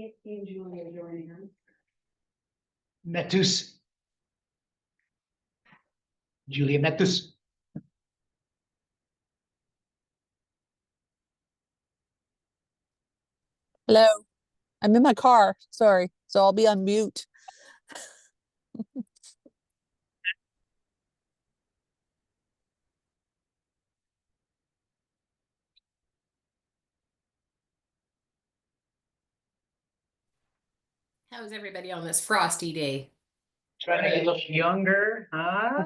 and Julia joining us. Metus. Julia Metus. Hello, I'm in my car, sorry, so I'll be on mute. How's everybody on this frosty day? Trying to look younger, huh?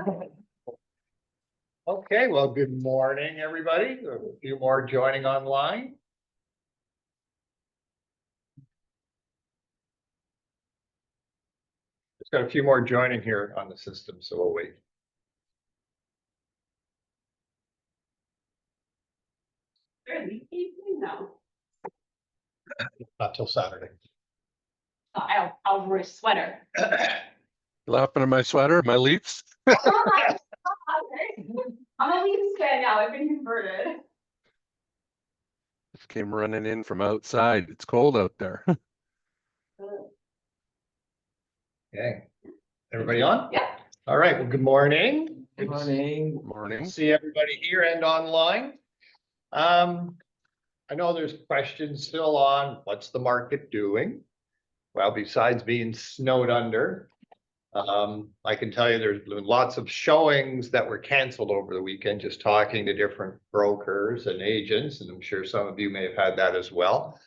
Okay, well, good morning, everybody. A few more joining online. Just got a few more joining here on the system, so we'll wait. Early evening now. Not till Saturday. I'll wear a sweater. Laughing at my sweater, my Leafs. I'm a Leafs fan now. I've been converted. Just came running in from outside. It's cold out there. Okay, everybody on? Yeah. All right, well, good morning. Good morning. Good morning. See everybody here and online. I know there's questions still on what's the market doing? Well, besides being snowed under, I can tell you there's been lots of showings that were canceled over the weekend, just talking to different brokers and agents, and I'm sure some of you may have had that as well.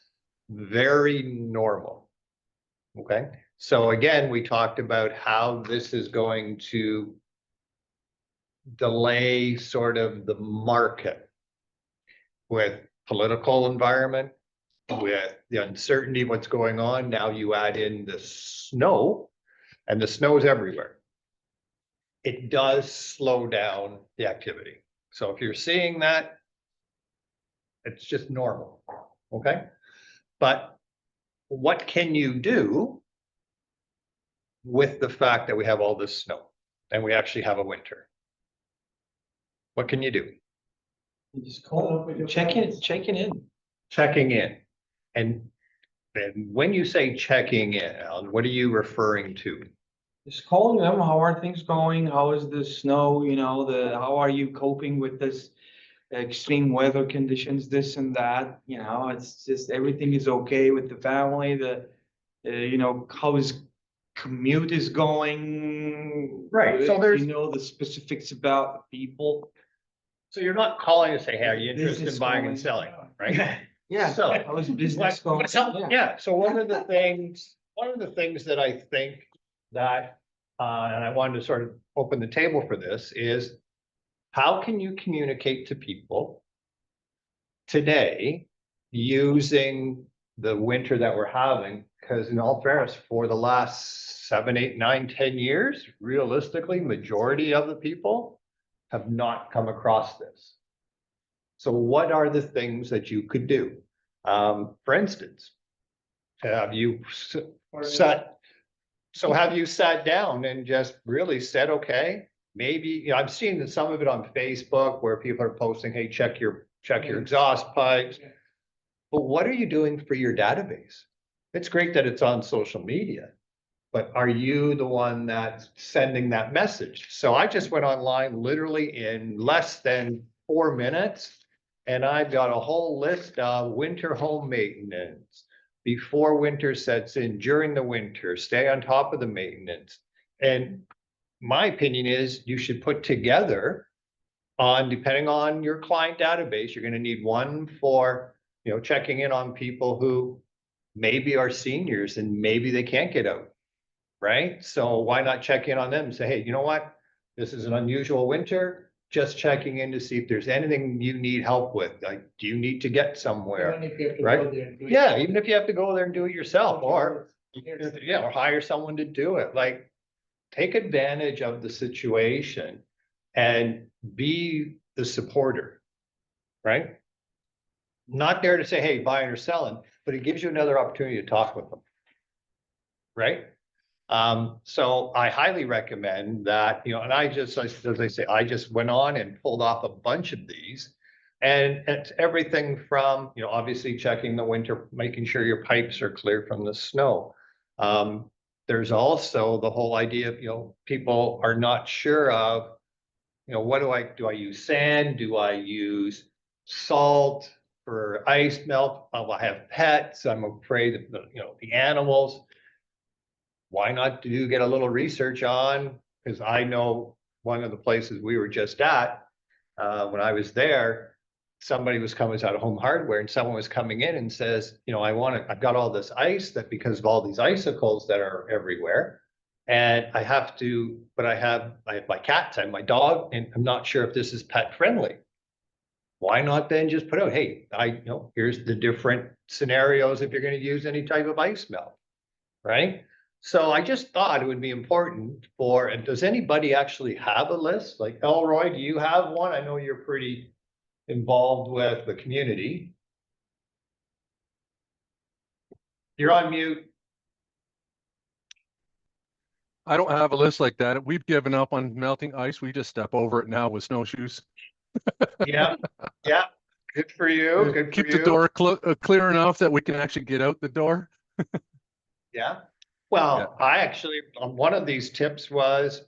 Very normal. Okay, so again, we talked about how this is going to delay sort of the market with political environment, with the uncertainty of what's going on. Now you add in the snow, and the snow is everywhere. It does slow down the activity. So if you're seeing that, it's just normal, okay? But what can you do with the fact that we have all this snow and we actually have a winter? What can you do? You just call, checking in. Checking in. And when you say checking in, Alan, what are you referring to? Just calling them, how are things going? How is the snow, how are you coping with this extreme weather conditions, this and that, it's just everything is okay with the family, how his commute is going. Right, so there's- The specifics about the people. So you're not calling to say, hey, are you interested in Business buying and going. selling, right? Yeah, So- how is business going? Yeah, so one of the things that I think that, and I wanted to sort of open the table for this is, how can you communicate to people today using the winter that we're having? Because in all fairness, for the last 7, 8, 9, 10 years, realistically, majority of the people have not come across this. So what are the things that you could do? For instance, have you sat down and just really said, okay, maybe, I've seen that some of it on Facebook where people are posting, hey, check your exhaust pipes. But what are you doing for your database? It's great that it's on social media, but are you the one that's sending that message? So I just went online literally in less than 4 minutes, and I've got a whole list of winter home maintenance, before winter sets in, during the winter, stay on top of the maintenance. And my opinion is you should put together depending on your client database, you're going to need one for, checking in on people who maybe are seniors and maybe they can't get out. Right? So why not check in on them and say, hey, you know what? This is an unusual winter. Just checking in to see if there's anything you need help with. Like, do you need to get somewhere? Right? Yeah, even if you have to go there and do it yourself, or hire someone to do it. Like, take advantage of the situation and be the supporter, right? Not there to say, hey, buying or selling, but it gives you another opportunity to talk with them, right? So I highly recommend that, and as I say, I just went on and pulled off a bunch of these. And it's everything from, obviously checking the winter, making sure your pipes are clear from the snow. There's also the whole idea of, people are not sure of, what do I use sand? Do I use salt for ice melt? I have pets. I'm afraid of the animals. Why not get a little research on? Because I know one of the places we were just at, when I was there, somebody was coming out of Home Hardware and someone was coming in and says, I've got all this ice that because of all these icicles that are everywhere. And I have to, but I have my cats and my dog, and I'm not sure if this is pet friendly. Why not then just put out, hey, here's the different scenarios if you're going to use any type of ice melt, right? So I just thought it would be important for, and does anybody actually have a list? Like Elroy, do you have one? I know you're pretty involved with the community. You're on mute. I don't have a list like that. We've given up on melting ice. We just step over it now with snowshoes. Yeah, yeah. Good for you. Good for Keep the you. door clear enough that we can actually get out the door. Yeah. Well, I actually, one of these tips was,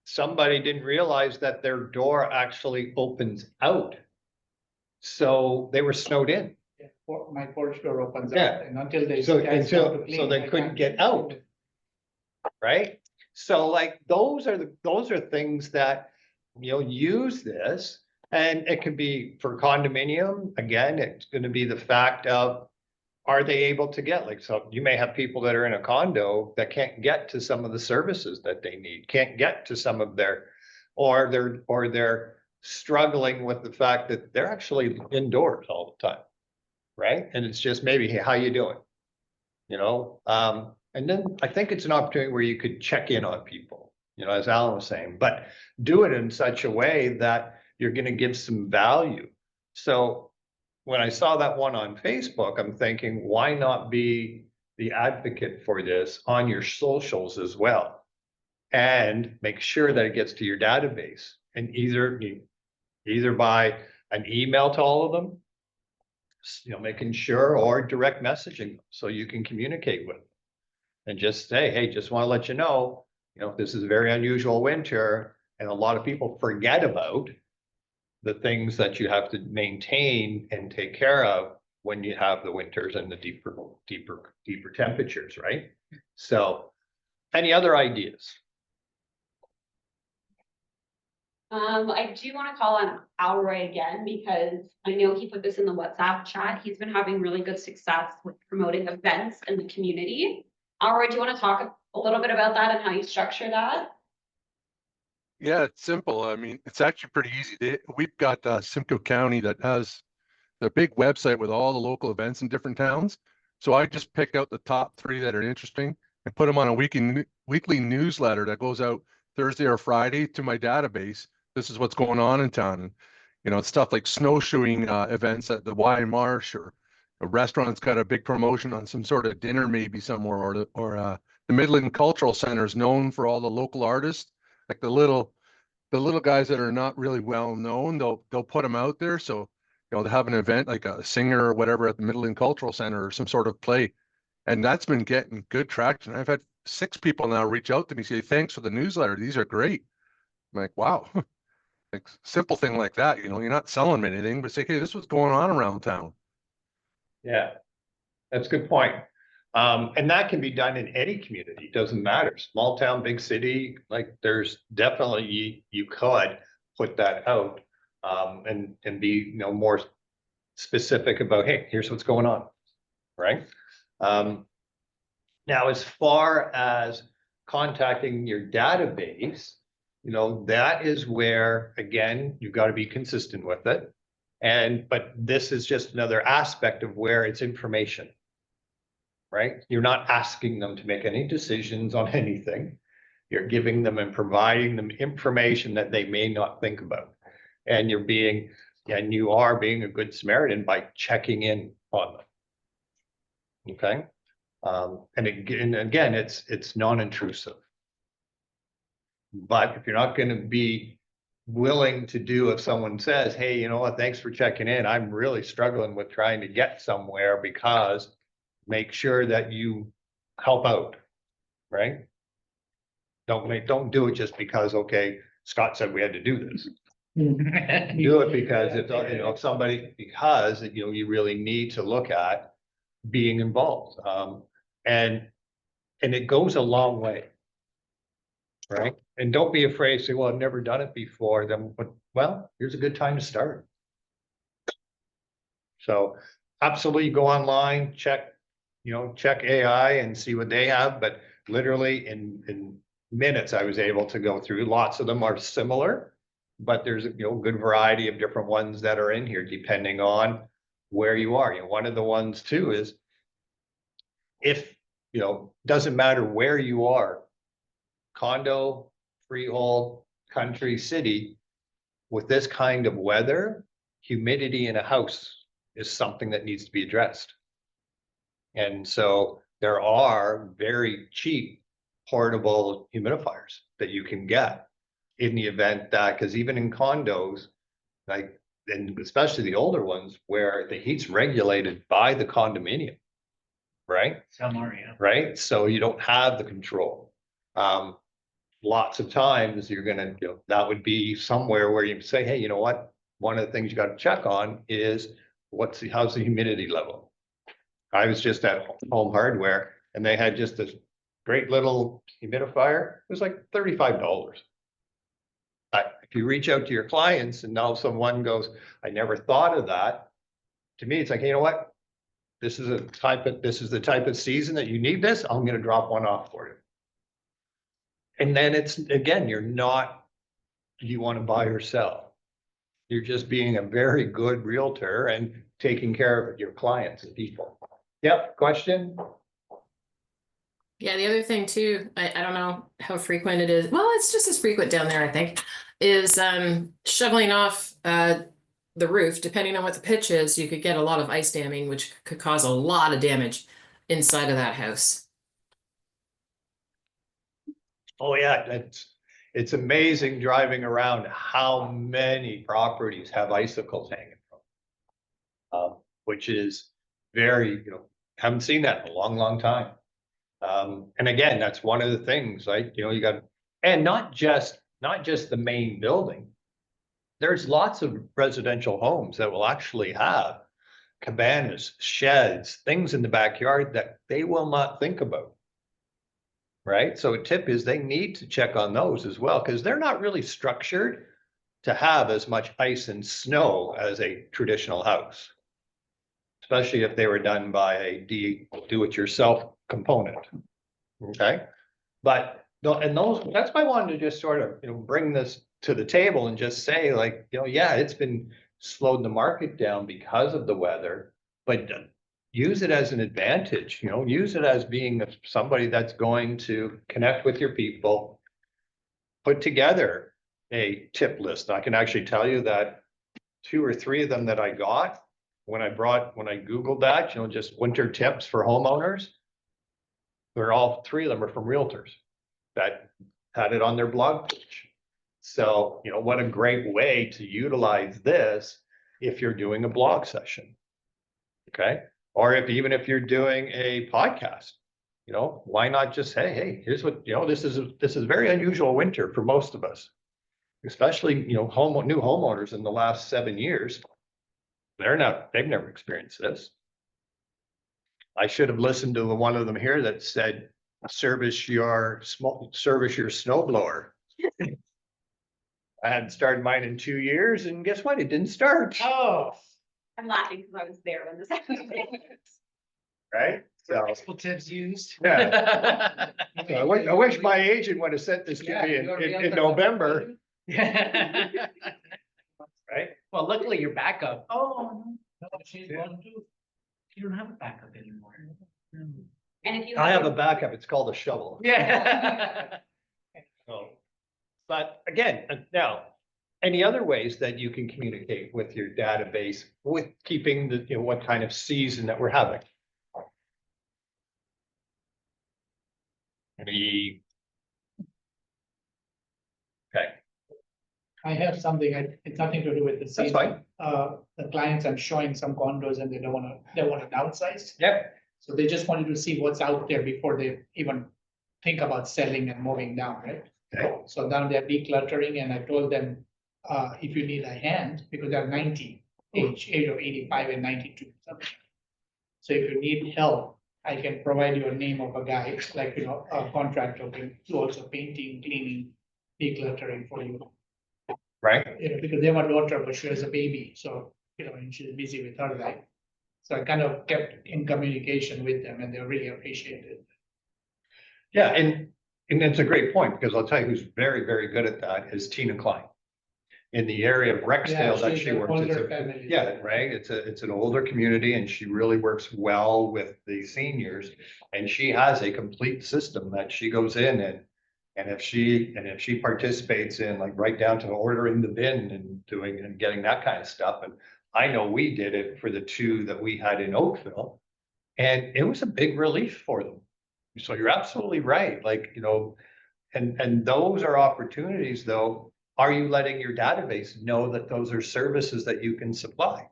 somebody didn't realize that their door actually opens out. So they were snowed in. Yeah, my porch door opens Yeah. out, and until they. So guys come to so clean, they I couldn't can't get out. Right? So like those are things that use this, and it can be for condominium. Again, it's going to be the fact of, are they able to get, like, so you may have people that are in a condo that can't get to some of the services that they need, can't get to some of their, or they're struggling with the fact that they're actually indoors all the time, right? And it's just maybe, hey, how you doing? And then I think it's an opportunity where you could check in on people, as Alan was saying, but do it in such a way that you're going to give some value. So when I saw that one on Facebook, I'm thinking, why not be the advocate for this on your socials as well? And make sure that it gets to your database, and either by an email to all of them, making sure, or direct messaging them so you can communicate with them. And just say, hey, just want to let you know, this is a very unusual winter, and a lot of people forget about the things that you have to maintain and take care of when you have the winters and the deeper temperatures, right? So, any other ideas? I do want to call on Alroy again, because I know he put this in the WhatsApp chat. He's been having really good success with promoting events in the community. Alroy, do you want to talk a little bit about that and how you structure that? Yeah, it's simple. I mean, it's actually pretty easy. We've got Simcoe County that has the big website with all the local events in different towns. So I just pick out the top 3 that are interesting and put them on a weekly newsletter that goes out Thursday or Friday to my database. This is what's going on in town. And, it's stuff like snowshoeing events at the Y Marsh, or a restaurant's got a big promotion on some sort of dinner maybe somewhere, or the Midland Cultural Center is known for all the local artists, like the little guys that are not really well known. They'll put them out there. So, they'll have an event like a singer or whatever at the Midland Cultural Center, or some sort of play. And that's been getting good traction. I've had 6 people now reach out to me, say, thanks for the newsletter. These are great. I'm like, wow. Like, simple thing like that, you're not selling them anything, but say, hey, this is what's going on around town. Yeah, that's a good point. And that can be done in any community. It doesn't matter. Small town, big city, like there's definitely, you could put that out, and be, more specific about, hey, here's what's going on, right? Now, as far as contacting your database, that is where, again, you've got to be consistent with it. But this is just another aspect of where it's information, right? You're not asking them to make any decisions on anything. You're giving them and providing them information that they may not think about. And you are being a good Samaritan by checking in on them. Okay. And again, it's non-intrusive. But if you're not going to be willing to do if someone says, hey, you know what, thanks for checking in. I'm really struggling with trying to get somewhere because make sure that you help out, right? Don't do it just because, okay, Scott said we had to do this. Do it because it's, you know, if somebody, because, you know, you really need to look at being involved. And it goes a long way. Right? And don't be afraid to say, well, I've never done it before, then, but, well, here's a good time to start. So absolutely go online, check, you know, check AI and see what they have, but literally in minutes, I was able to go through. Lots of them are similar, but there's, you know, good variety of different ones that are in here, depending on where you are. You know, one of the ones too is if, you know, doesn't matter where you are, condo, freehold, country, city, with this kind of weather, humidity in a house is something that needs to be addressed. And so there are very cheap portable humidifiers that you can get in the event that, because even in condos, like, and especially the older ones where the heat's regulated by the condominium, right? Some are, yeah. Right? So you don't have the control. Lots of times you're gonna, you know, that would be somewhere where you say, hey, you know what? One of the things you gotta check on is how's the humidity level? I was just at Home Hardware and they had just this great little humidifier. It was like $35. If you reach out to your clients and now someone goes, I never thought of that. To me, it's like, hey, you know what? This is the type of season that you need this. I'm gonna drop one off for you. And then it's, again, you're not, you want to buy or sell. You're just being a very good realtor and taking care of your clients and people. Yep, question? Yeah, the other thing too, I don't know how frequent it is. Well, it's just as frequent down there, I think, is shoveling off the roof. Depending on what the pitch is, you could get a lot of ice damming, which could cause a lot of damage inside of that house. Oh, yeah, it's amazing driving around how many properties have icicles hanging from. Which is very, you know, haven't seen that in a long, long time. And again, that's one of the things, like, you know, you got, and not just the main building. There's lots of residential homes that will actually have cabanas, sheds, things in the backyard that they will not think about. Right? So a tip is they need to check on those as well, because they're not really structured to have as much ice and snow as a traditional house. Especially if they were done by a do-it-yourself component. Okay? But that's why I wanted to just sort of, you know, bring this to the table and just say, like, you know, yeah, it's been slowed the market down because of the weather, but use it as an advantage, you know, use it as being somebody that's going to connect with your people, put together a tip list. I can actually tell you that 2 or 3 of them that I got when I Googled that, you know, just winter tips for homeowners, they're all 3 of them are from realtors that had it on their blog page. So, you know, what a great way to utilize this if you're doing a blog session. Okay. Or even if you're doing a podcast, you know, why not just say, hey, here's what, you know, this is very unusual winter for most of us, especially, you know, new homeowners in the last 7 years. They've never experienced this. I should have listened to the one of them here that said, service your snow blower. I hadn't started mine in 2 years, and guess what? It didn't start. Oh. I'm laughing because I was there when this happened. Right? So, Multiple tips used. Yeah. I wish my agent would have sent this to me in November, Yeah. right? Well, luckily you're backup. Oh, no, she's one too. You don't have a backup anymore. And if you I have a backup. It's called a shovel. Yeah. So, but again, now, any other ways that you can communicate with your database with keeping the, you know, what kind of season that we're having? Any? Okay. I have something, it's nothing to do with the That's season. fine. The clients, I'm showing some condos and they want to downsize. Yep. So they just wanted to see what's out there before they even think about selling and moving down, right? Okay. So now they're decluttering and I told them, if you need a hand, because they're 90, age of 85 and 92. something. So if you need help, I can provide you a name of a guy, like, a contractor who can do also painting, cleaning, decluttering for you. Right? Because they have a daughter, but she has a baby, so, and she's busy with her life. So I kind of kept in communication with them and they really appreciated it. Yeah, and it's a great point, because I'll tell you who's very, very good at that is Tina Klein. In the area of Rexdale that she's she an works, it's older a, family. yeah, right, it's an older community and she really works well with the seniors. And she has a complete system that she goes in and if she participates in, like, right down to ordering the bin and doing and getting that kind of stuff. And I know we did it for the two that we had in Oakville, and it was a big relief for them. So you're absolutely right, like, and those are opportunities, though. Are you letting your database know that those are services that you can supply?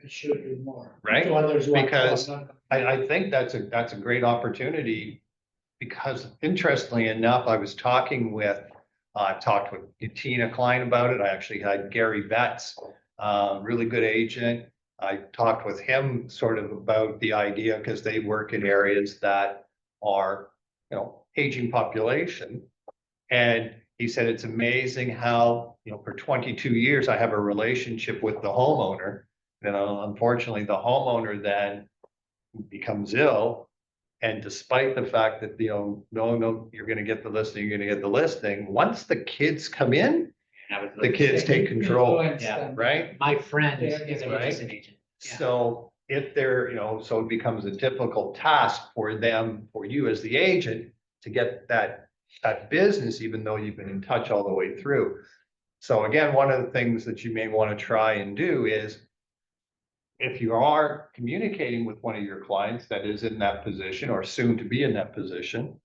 It should be more. Right? To others who are Because not- I think that's a great opportunity, because interestingly enough, I was talking with, talked with Tina Klein about it. I actually had Gary Betts, really good agent. I talked with him sort of about the idea, because they work in areas that are, aging population. And he said, it's amazing how, for 22 years, I have a relationship with the homeowner. And unfortunately, the homeowner then becomes ill. And despite the fact that, no, you're gonna get the listing, you're gonna get the listing, once the kids come in, the kids take control, Influence Yeah. them. right? My friend is a real Right. estate agent. Yeah. So if they're, so it becomes a difficult task for them, for you as the agent, to get that business, even though you've been in touch all the way through. So again, one of the things that you may want to try and do is, if you are communicating with one of your clients that is in that position or soon to be in that position,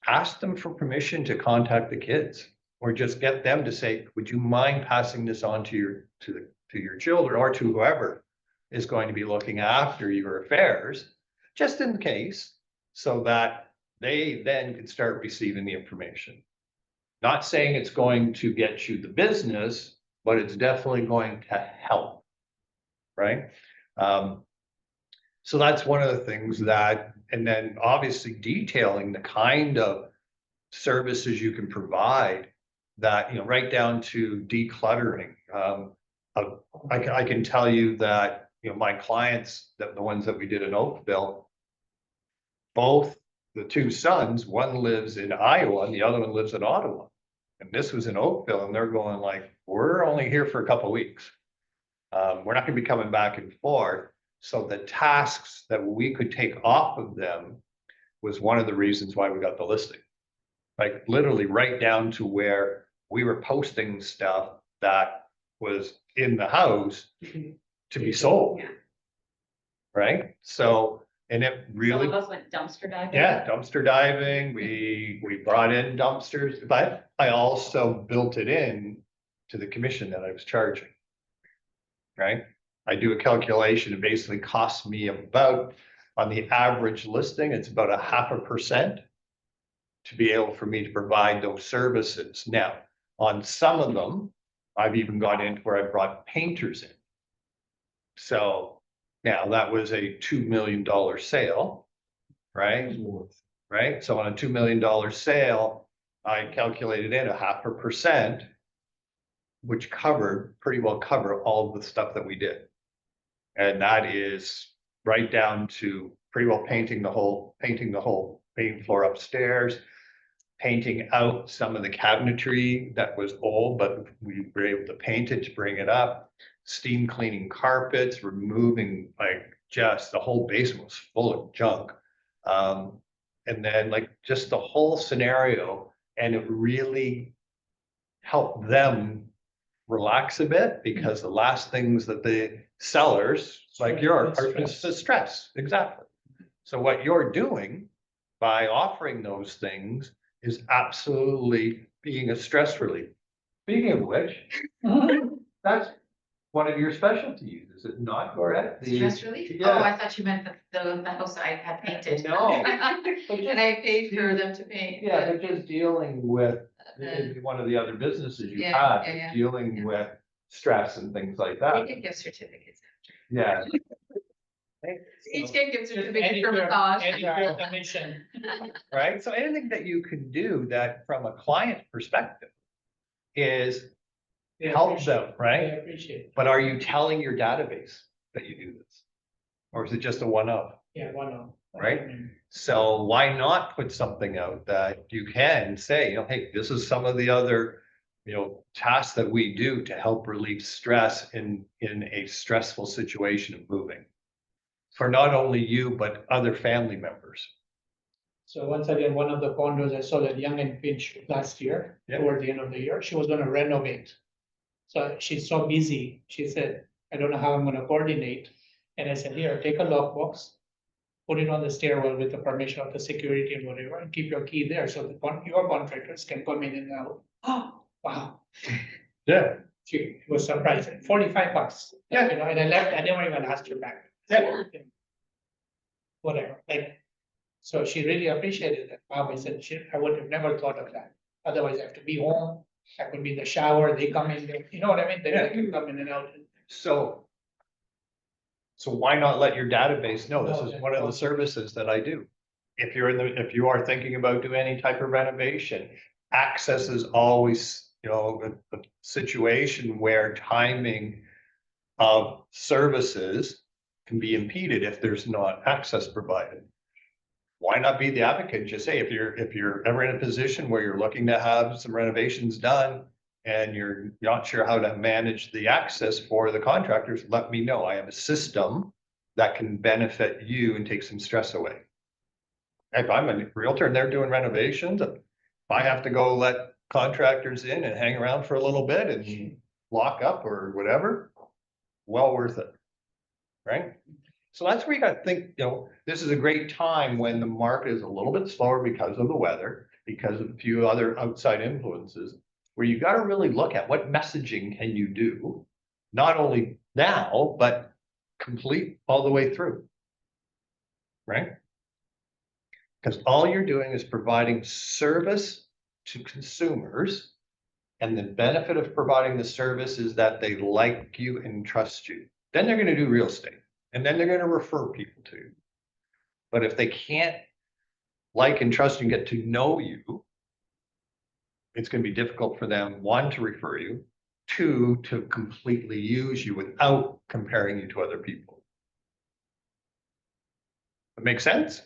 ask them for permission to contact the kids, or just get them to say, would you mind passing this on to your children, or to whoever is going to be looking after your affairs, just in case, so that they then can start receiving the information. Not saying it's going to get you the business, but it's definitely going to help. Right? So that's one of the things that, and then obviously detailing the kind of services you can provide, that, right down to decluttering. I can tell you that, my clients, that the ones that we did in Oakville, both the two sons, one lives in Iowa and the other one lives in Ottawa. And this was in Oakville, and they're going like, we're only here for a couple of weeks. We're not gonna be coming back and forth. So the tasks that we could take off of them was one of the reasons why we got the listing. Like literally right down to where we were posting stuff that was in the house to be sold. Yeah. Right? So, and it really. Some of us went dumpster diving. Yeah, dumpster diving, we brought in dumpsters, but I also built it in to the commission that I was charging. Right? I do a calculation, it basically costs me about, on the average listing, it's about 0.5% to be able for me to provide those services. Now, on some of them, I've even gone into where I brought painters in. So now that was a $2 million sale, right? Right? So on a $2 million sale, I calculated in 0.5%, which pretty well cover all of the stuff that we did. And that is right down to pretty well painting the whole main floor upstairs, painting out some of the cabinetry that was old, but we were able to paint it to bring it up, steam cleaning carpets, removing, like, just the whole basement was full of junk. And then like just the whole scenario, and it really helped them relax a bit, because the last things that the sellers like yours are is the stress. Exactly. So what you're doing by offering those things is absolutely being a stress relief. Speaking of which, that's one of your specialties, is it not, Gorette? The- Stress relief? Yeah. Oh, I thought you meant the house I had painted. No. And I paid for them to paint. Yeah, but just dealing with, Uh, one of the other businesses you Yeah, had, yeah. dealing with stress and things like that. We could give certificates. Yeah. Each get gift Just certificate edit for your- massage. edit your commission. Right? So anything that you can do that from a client perspective is They help appreciate them, it. right? They appreciate it. But are you telling your database that you do this? Or is it just a one-off? Yeah, one of. Right. So why not put something out that you can say, hey, this is some of the other, tasks that we do to help relieve stress in a stressful situation of moving. For not only you, but other family members. So once again, one of the condos I sold at Young and Finch last year, Yeah. toward the end of the year, she was gonna renovate. So she's so busy, she said, I don't know how I'm gonna coordinate. And I said, here, take a lockbox, put it on the stairwell with the permission of the security and whatever, and keep your key there, so your contractors can come in and out. Oh, wow, Yeah. she was surprised, $45. Yeah. And I left, I never even asked her back. Yeah. Whatever, like, so she really appreciated that. Wow, I said, I would have never thought of that. Otherwise, I have to be home, I could be in the shower, they come in, you know what I mean? They can come in and out. So why not let your database know this is one of the services that I do? If you are thinking about doing any type of renovation, access is always, a situation where timing of services can be impeded if there's not access provided. Why not be the advocate? Just say, if you're ever in a position where you're looking to have some renovations done and you're not sure how to manage the access for the contractors, let me know. I have a system that can benefit you and take some stress away. If I'm a realtor and they're doing renovations, if I have to go let contractors in and hang around for a little bit and lock up or whatever, well worth it. Right? So that's where you gotta think, this is a great time when the market is a little bit slower because of the weather, because of a few other outside influences, where you gotta really look at what messaging can you do, not only now, but complete all the way through. Right? Because all you're doing is providing service to consumers. And the benefit of providing the service is that they like you and trust you. Then they're gonna do real estate. And then they're gonna refer people to you. But if they can't like and trust and get to know you, it's gonna be difficult for them, one, to refer you, two, to completely use you without comparing you to other people. That makes sense?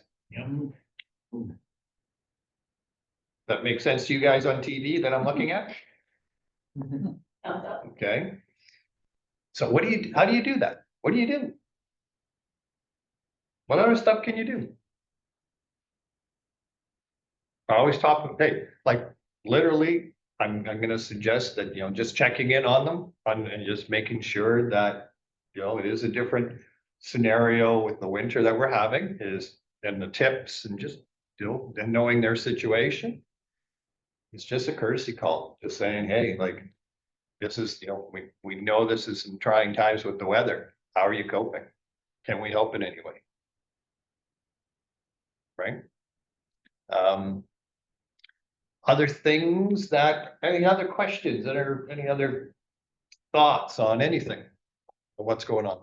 That makes sense to you guys on TV that I'm looking at? Okay. So how do you do that? What do you do? What other stuff can you do? I always talk, hey, like literally, I'm gonna suggest that, just checking in on them and just making sure that, it is a different scenario with the winter that we're having and the tips and just, and knowing their situation. It's just a courtesy call, just saying, hey, like, this is, we know this is some trying times with the weather. How are you coping? Can we help in any way? Right? Other things any other questions any other thoughts on anything? Of what's going on?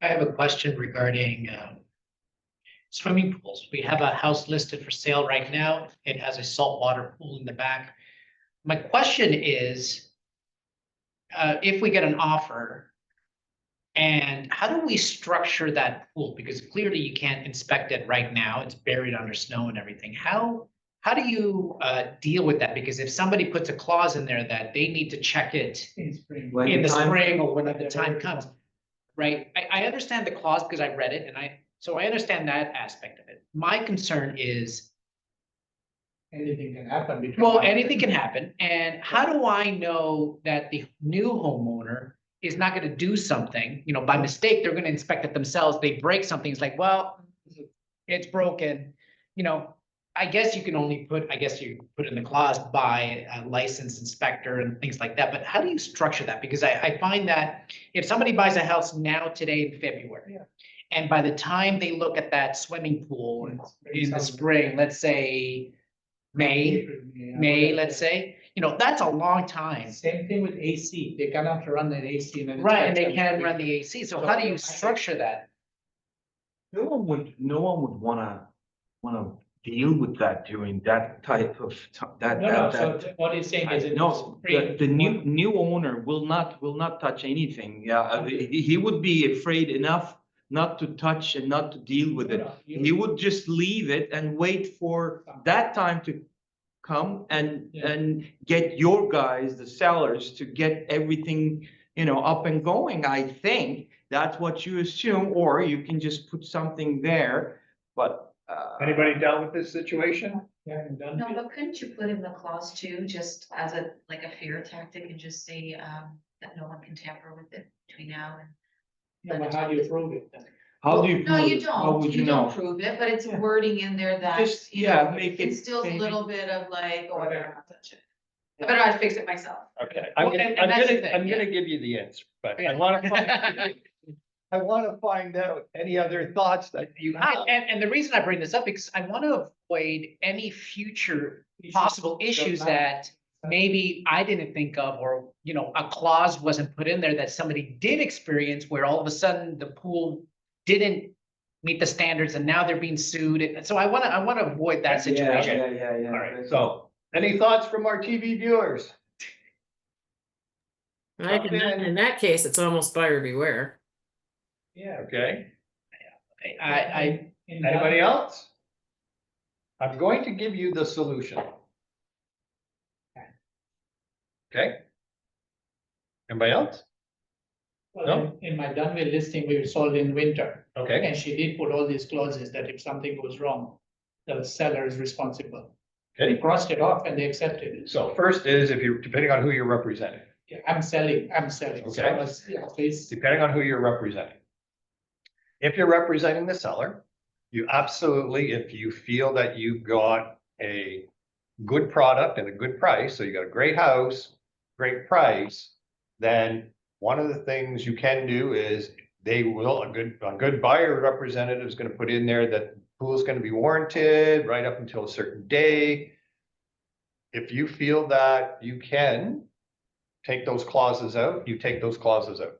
I have a question regarding swimming pools. We have a house listed for sale right now. It has a saltwater pool in the back. My question is, if we get an offer, and how do we structure that pool? Because clearly you can't inspect it right now. It's buried under snow and everything. How do you deal with that? Because if somebody puts a clause in there that they need to check it In spring. in the spring or when the time comes, right? I understand the clause because I read it so I understand that aspect of it. My concern is, Anything can happen. between well, now and anything then. can happen. And how do I know that the new homeowner is not gonna do something, by mistake, they're gonna inspect it themselves, they break something, it's like, well, it's broken, I guess you can only put, I guess you put in the clause by a licensed inspector and things like that, but how do you structure that? Because I find that if somebody buys a house now, today in February. Yeah. And by the time they look at that swimming pool in the spring, let's say May, let's say, you know, that's a long time. Same thing with AC, they cannot run an AC in an. Right, and they inspection. can't run the AC, so how do you structure that? No one would wanna deal with that during that type of, that, No, no, that. so what he's saying is. in No, spring, the new owner will not touch anything. Yeah, he would be afraid enough not to touch and not to deal with it. He would just leave it and wait for that time to come and get your guys, the sellers, to get everything, up and going. I think that's what you assume, or you can just put something there, but. Anybody down with this situation? Yeah, and done. No, but couldn't you put in the clause too, just as a, like a fear tactic and just say, that no one can tamper with it between now and. Yeah, but how do you prove it then? How do you? No, prove you it? How don't, would you know? don't prove it, but it's Yeah. wording in there that, Just, you know, make it. instills a maybe- little bit of like, oh, I better not touch it. I better not fix it myself. Okay, Well, and that's the thing, I'm yeah. gonna give you the answer, but I Yeah. wanna find out any other thoughts that you have. And the reason I bring this up, because I want to avoid any future possible issues that maybe I didn't think of, or, a clause wasn't put in there that somebody did experience where all of a sudden the pool didn't meet the standards and now they're being sued. And so I want to avoid that situation. Yeah. All right, so any thoughts from our TV viewers? In that case, it's almost buyer beware. Yeah. Okay, I, anybody else? I'm going to give you the solution. Okay? Anybody else? Well, in my Dunville listing, we sold in winter, Okay, and she did put all these clauses that if something goes wrong, the seller is responsible. They okay, crossed it off and they accepted it. so first is if you're, depending on who you're representing, Yeah, I'm selling. So Okay. I was, yeah, please. depending on who you're representing. If you're representing the seller, you absolutely, if you feel that you got a good product and a good price, so you got a great house, great price, then one of the things you can do is they will, a good buyer representative is gonna put in there that the pool is gonna be warranted right up until a certain day. If you feel that you can take those clauses out, you take those clauses out.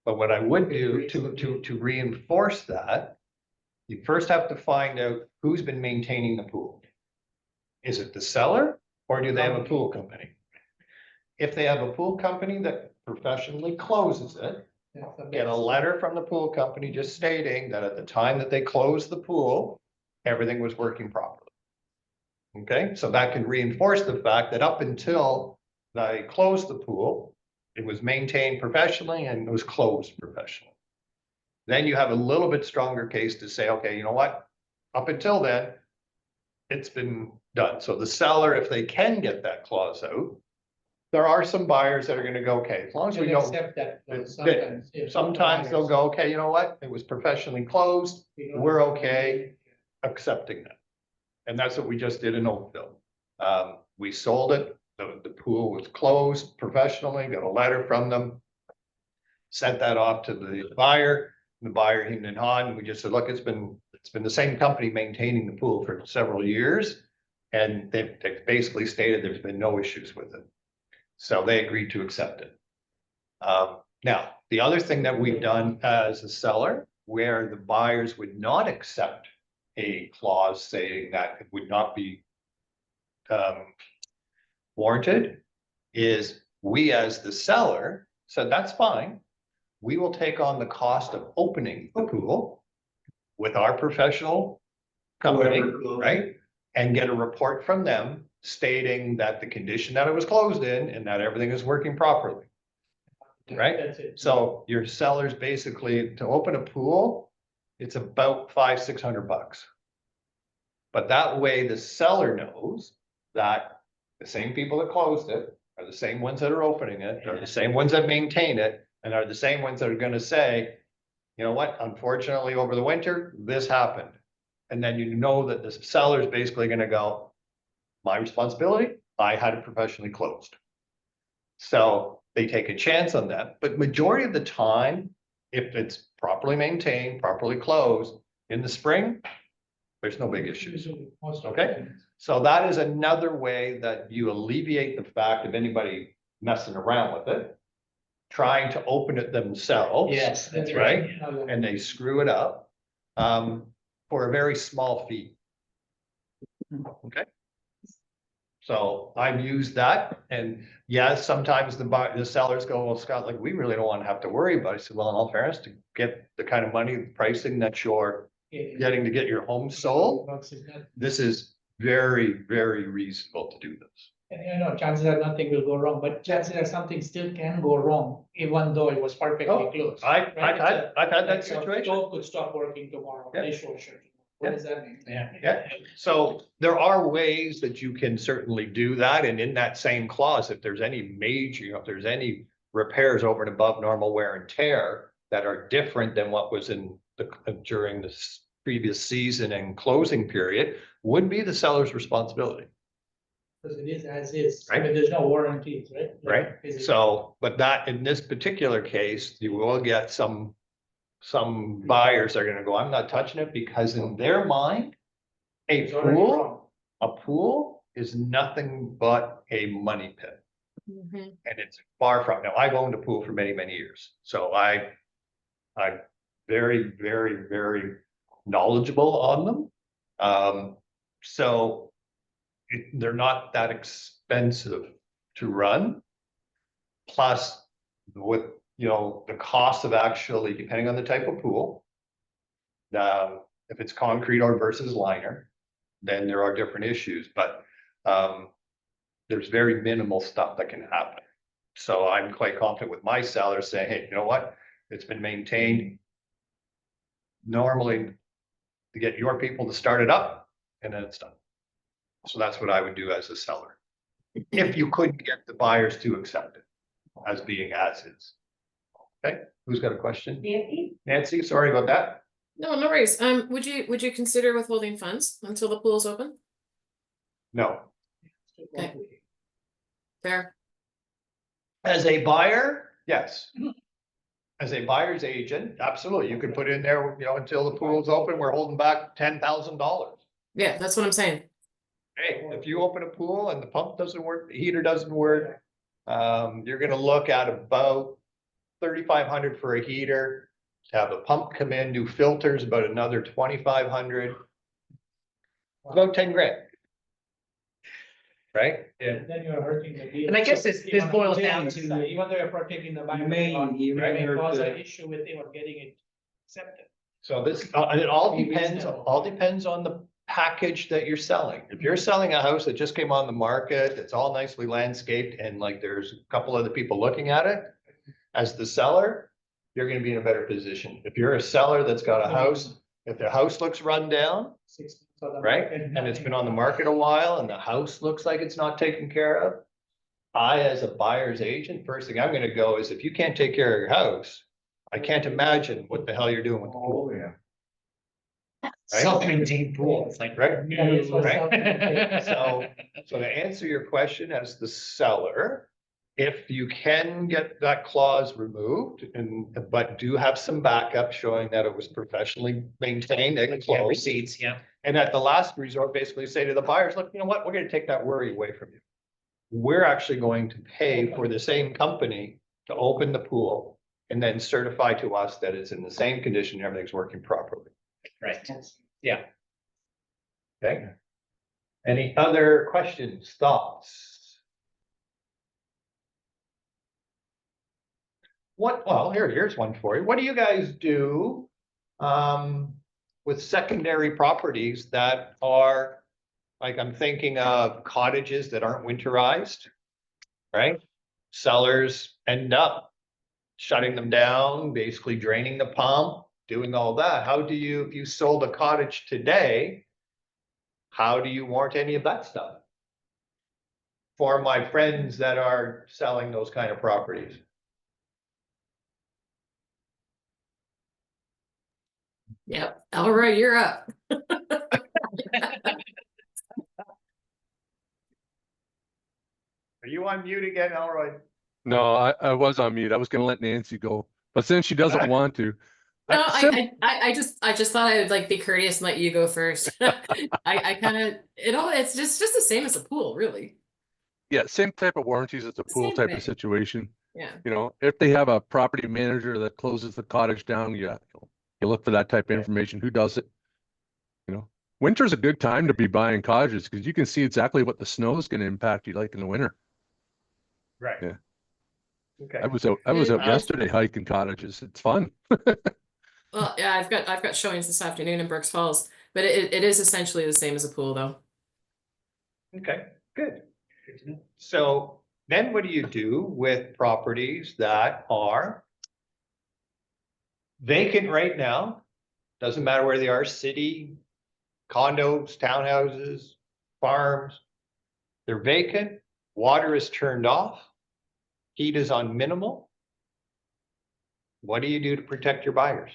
But what I would do to reinforce that, you first have to find out who's been maintaining the pool. Is it the seller or do they have a pool company? If they have a pool company that professionally closes it, get a letter from the pool company just stating that at the time that they closed the pool, everything was working properly. Okay, so that can reinforce the fact that up until they closed the pool, it was maintained professionally and it was closed professionally. Then you have a little bit stronger case to say, okay, you know what? Up until then, it's been done. So the seller, if they can get that clause out, there are some buyers that are gonna go, okay, as long as we They'll know. accept that, that- sometimes. yeah, Sometimes they'll buyers. go, okay, you know what? It was professionally closed, We don't- we're okay accepting that. And that's what we just did in Oakville. We sold it, the pool was closed professionally, got a letter from them. Sent that off to the buyer, hemmed and hawed, and we just said, look, it's been the same company maintaining the pool for several years. And they've basically stated there's been no issues with it. So they agreed to accept it. Now, the other thing that we've done as a seller, where the buyers would not accept a clause saying that it would not be warranted, is we as the seller said, that's fine. We will take on the cost of opening the pool with our professional company, right? And get a report from them stating that the condition that it was closed in and that everything is working properly. Right? That's it. So your sellers basically, to open a pool, it's about $500-600. But that way the seller knows that the same people that closed it are the same ones that are opening it, are the same ones that maintain it, and are the same ones that are gonna say, you know what, unfortunately, over the winter, this happened. And then you know that the seller is basically gonna go, my responsibility, I had it professionally closed. So they take a chance on that, but majority of the time, if it's properly maintained, properly closed in the spring, there's no big issues. Okay. So that is another way that you alleviate the fact of anybody messing around with it, trying to open it themselves. Yes, that's Right? right. And they screw it up, for a very small fee. Okay? So I've used that, and yes, sometimes the sellers go, well, Scott, like, we really don't want to have to worry about it. I said, well, in all fairness, to get the kind of money, pricing that you're getting to get your home sold, this is very, very reasonable to do this. And you know, chances are nothing will go wrong, but chances are something still can go wrong, even though it was perfectly closed. I've right? had that Like your situation. stove could stop working tomorrow, Yeah. dishwasher. What does that mean? Yeah, so there are ways that you can certainly do that, and in that same clause, if there's any major, if there's any repairs over and above normal wear and tear that are different than what was in the, during the previous season and closing period, would be the seller's responsibility. Because it is as is, I Right. mean, there's no warranties, right? Right, Is it- so, but that, in this particular case, you will get some buyers are gonna go, I'm not touching it, because in their mind, a It's already pool, wrong. a pool is nothing but a money pit. Mhm. And it's far from, now, I've owned a pool for many, many years, so I'm very, very, very knowledgeable on them. So they're not that expensive to run. Plus, with, the cost of actually, depending on the type of pool. If it's concrete or versus liner, then there are different issues, but, there's very minimal stuff that can happen. So I'm quite confident with my seller saying, hey, you know what? It's been maintained. Normally, to get your people to start it up, and then it's done. So that's what I would do as a seller. If you couldn't get the buyers to accept it as being as is. Okay, who's got a question? Nancy? Nancy, sorry about that. No, no worries. Would you consider withholding funds until the pool's open? No. Okay. Fair. As a buyer, yes. As a buyer's agent, absolutely. You could put in there, until the pool's open, we're holding back $10,000. Yeah, that's what I'm saying. Hey, if you open a pool and the pump doesn't work, the heater doesn't work, you're gonna look at about 3,500 for a heater. To have a pump come in, new filters, about another 2,500. About 10 grand. Right? Yeah. Then you're hurting the deal. And I guess this Even- boils even down if- to- Even though you're protecting the buyer. You may hurt cause an the- issue with him of getting it accepted. So this, it all depends on the package that you're selling. If you're selling a house that just came on the market, it's all nicely landscaped and like there's a couple other people looking at it. As the seller, you're gonna be in a better position. If you're a seller that's got a house, if the house looks run down, 6 months on the right? market, And it's nothing. been on the market a while and the house looks like it's not taken care of. I, as a buyer's agent, first thing I'm gonna go is if you can't take care of your house, I can't imagine what the hell you're doing with the pool. yeah. Self-maintained pool, it's like. Right? Yeah, it's for Right? self-maintained. So to answer your question as the seller, if you can get that clause removed but do have some backup showing that it was professionally maintained and Yeah, closed. receipts, yeah. And at the last resort, basically say to the buyers, look, you know what, we're gonna take that worry away from you. We're actually going to pay for the same company to open the pool and then certify to us that it's in the same condition, everything's working properly. Right. Yeah. Okay? Any other questions, thoughts? Well, here's one for you. What do you guys do with secondary properties that are, like, I'm thinking of cottages that aren't winterized, right? Sellers end up shutting them down, basically draining the pump, doing all that. How do you, if you sold a cottage today, how do you warrant any of that stuff? For my friends that are selling those kind of properties. Yep. All right, you're up. Are you on mute again, Elroy? No, I was on mute. I was gonna let Nancy go, but since she doesn't want to. No, sim- I just thought I would like be courteous and let you go first. I kind of, it's just the same as a pool, really. Yeah, same type of warranties as a pool Same type thing. of situation. Yeah. You know, if they have a property manager that closes the cottage down, you look for that type of information. Who does it? You know, winter's a good time to be buying cottages because you can see exactly what the snow is going to impact you like in the winter. Right. Yeah. Okay. I was out Um, yesterday hiking cottages. It's fun. Well, yeah, I've got showings this afternoon in Brooks Falls, but it is essentially the same as a pool, though. Okay, good. So then what do you do with properties that are vacant right now? Doesn't matter where they are, city, condos, townhouses, farms. They're vacant, water is turned off, heat is on minimal. What do you do to protect your buyers?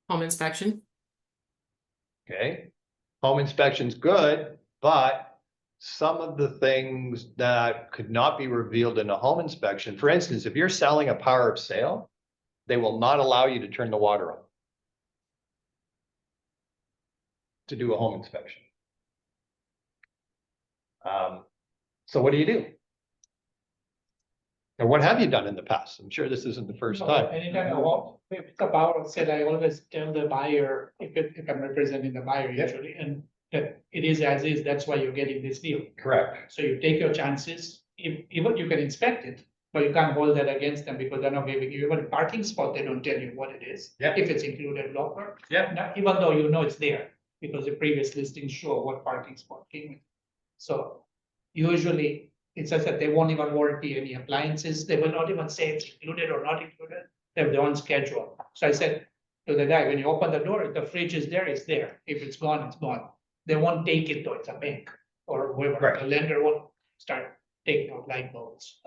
Home inspection. Okay, home inspection's good, but some of the things that could not be revealed in a home inspection, for instance, if you're selling a power of sale, they will not allow you to turn the water on to do a home inspection. So what do you do? Or what have you done in the past? I'm sure this isn't the first No, time. Anytime I walk, if it's a power of sale, I always tell the buyer, if I'm representing the buyer Yeah. usually, and that it is as is, that's why you're getting this deal. Correct. So you take your chances, even you can inspect it, but you can't hold that against them because they're not giving you even a parking spot, they don't tell you what it is. Yeah. If it's included locker. Yeah. Even though you know it's there, because the previous listings show what parking spot came in. So usually, it's just that they won't even warranty any appliances, they will not even say it's included or not included, they have their own schedule. So I said to the guy, when you open the door, if the fridge is there, it's there, if it's gone, it's gone. They won't take it though, it's a bank or whoever, Right. the lender won't start taking out light bulbs.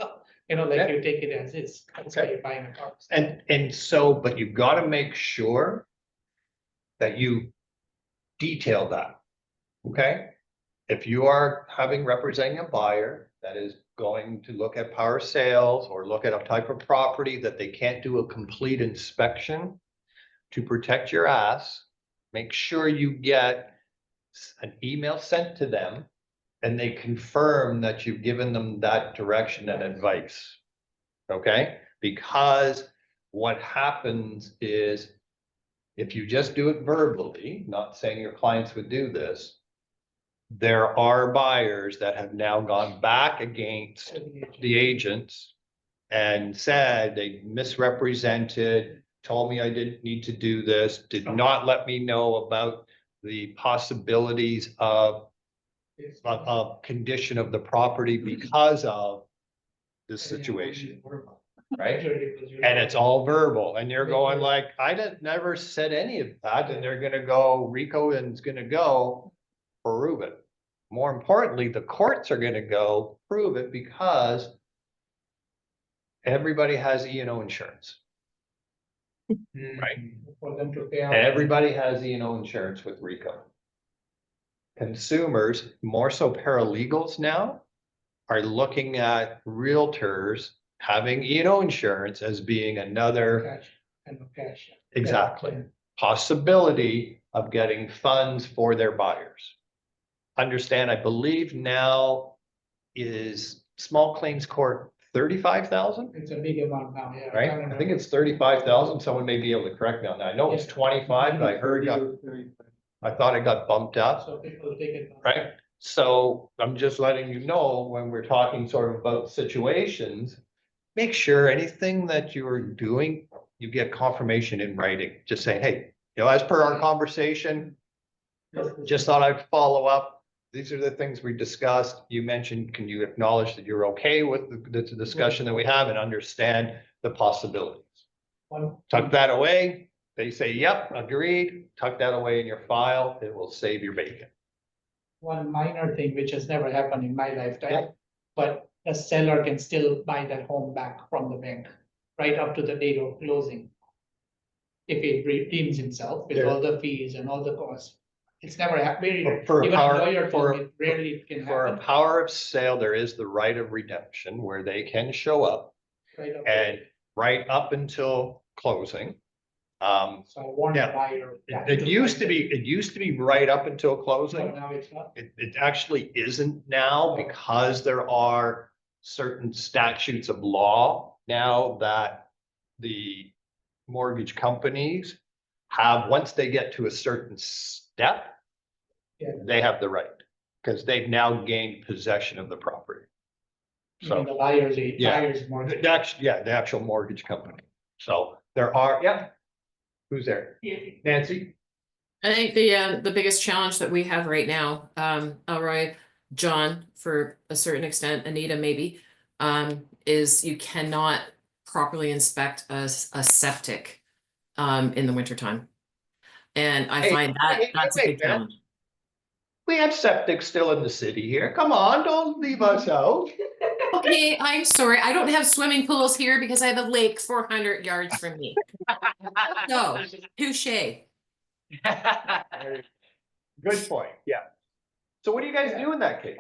You know, like Yeah. you take it as is, that's why Okay. you're buying a car. And so, but you've got to make sure that you detail that, okay? If you are representing a buyer that is going to look at power sales or look at a type of property that they can't do a complete inspection to protect your ass, make sure you get an email sent to them and they confirm that you've given them that direction and advice. Okay? Because what happens is if you just do it verbally, not saying your clients would do this, there are buyers that have now gone back against the agents and said they misrepresented, told me I didn't need to do this, did not let me know about the possibilities of condition of the property because of this situation, right? And it's all verbal, and you're going like, never said any of that, and they're gonna go, Rico and's gonna go prove it. More importantly, the courts are gonna go prove it because everybody has E&O insurance. Right. For them to pay out. Everybody has E&O insurance with Rico. Consumers, more so paralegals now, are looking at realtors having E&O insurance as being another, Cash, and cash. exactly, possibility of getting funds for their buyers. Understand, I believe now is small claims court 35,000, It's a big amount now, yeah. right? I think it's 35,000. Someone may be able to correct me on that. I know it's 25, but I heard I thought it got bumped up. So people take it. Right? So I'm just letting you know, when we're talking sort of about situations, make sure anything that you're doing, you get confirmation in writing. Just say, hey, as per our conversation, just thought I'd follow up. These are the things we discussed. You mentioned, can you acknowledge that you're okay with the discussion that we have and understand the possibilities? Tuck that away. They say, yep, agreed. Tuck that away in your file. It will save your bacon. One minor thing which has never happened in my Yeah. lifetime, but a seller can still buy that home back from the bank, right up to the date of closing. If he redeems himself with Yeah. all the fees and all the costs. It's never happened. For a Even a power- lawyer for- told me rarely it can For a happen. power of sale, there is the right of redemption where they can show up Right away. and right up until closing. So I warned the yeah. buyer. It used to be right up until So closing. now it's not. It actually isn't now because there are certain statutes of law now that the mortgage companies have, once they get to a certain step, Yeah. they have the right, because they've now gained possession of the property. I mean, So the buyer's, a Yeah. buyer's mortgage. the actual mortgage company. So there are, who's there? Nancy? I think the biggest challenge that we have right now, Elroy, John, for a certain extent, Anita maybe, is you cannot properly inspect a septic in the wintertime. And I Hey, find that hey, that's a wait, big man. challenge. We have septic still in the city here. Come on, don't leave us out. Okay, I'm sorry. I don't have swimming pools here because I have a lake 400 yards from me. So, touche. Good point, yeah. So what do you guys do in that case?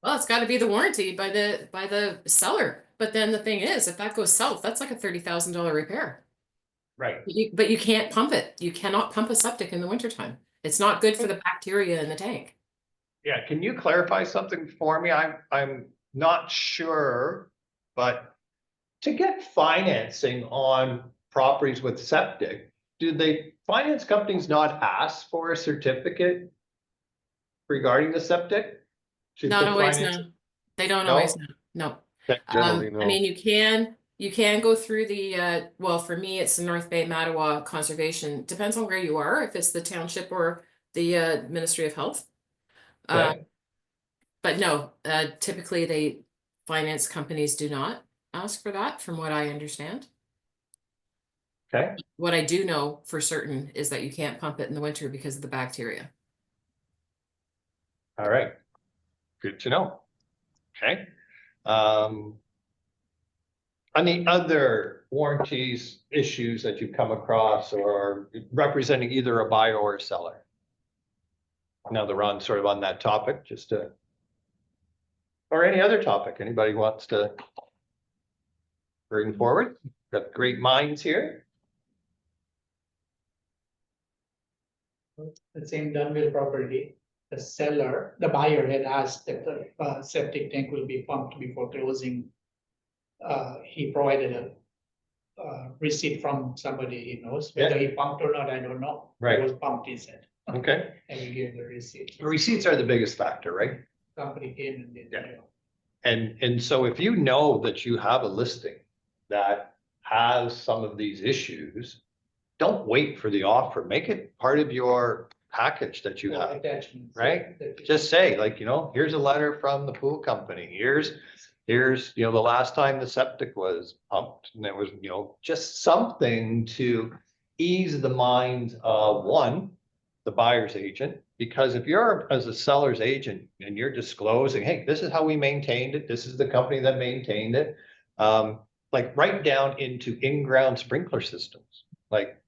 Well, it's got to be the warranty by the seller. But then the thing is, if that goes south, that's like a $30,000 repair. Right. But you can't pump it. You cannot pump a septic in the wintertime. It's not good for the bacteria in the tank. Yeah, can you clarify something for me? I'm not sure, but to get financing on properties with septic, do they, finance companies not ask for a certificate regarding the septic? To Not put always, finance- no. They don't No? always know. No. Generally, I no. mean, you can go through the well, for me, it's the North Bay Mattawa Conservation. Depends on where you are, if it's the township or the Ministry of Health. Okay. But no, typically finance companies do not ask for that, from what I understand. Okay, What I do know for certain is that you can't pump it in the winter because of the bacteria. all right. Good to know. Okay. Any other warranties, issues that you've come across or representing either a buyer or a seller? Now that we're on sort of on that topic, just to, or any other topic anybody wants to bring forward? Got great minds here. The same Dunville property, the buyer had asked that the septic tank will be pumped before closing. He provided a receipt from somebody he knows, whether he pumped or not, I don't know. Right. It was pumped, he said, Okay. and we gave the receipt. Receipts are the biggest factor, right? Company came and did. Yeah. And so if you know that you have a listing that has some of these issues, don't wait for the offer. Make it part of your package that you have. Attachments. right? that- Just say like, here's a letter from the pool company. Here's, the last time the septic was pumped and there was, just something to ease the minds of one, the buyer's agent. Because if you're as a seller's agent and you're disclosing, hey, this is how we maintained it. This is the company that maintained it. Like right down into in-ground sprinkler systems, like,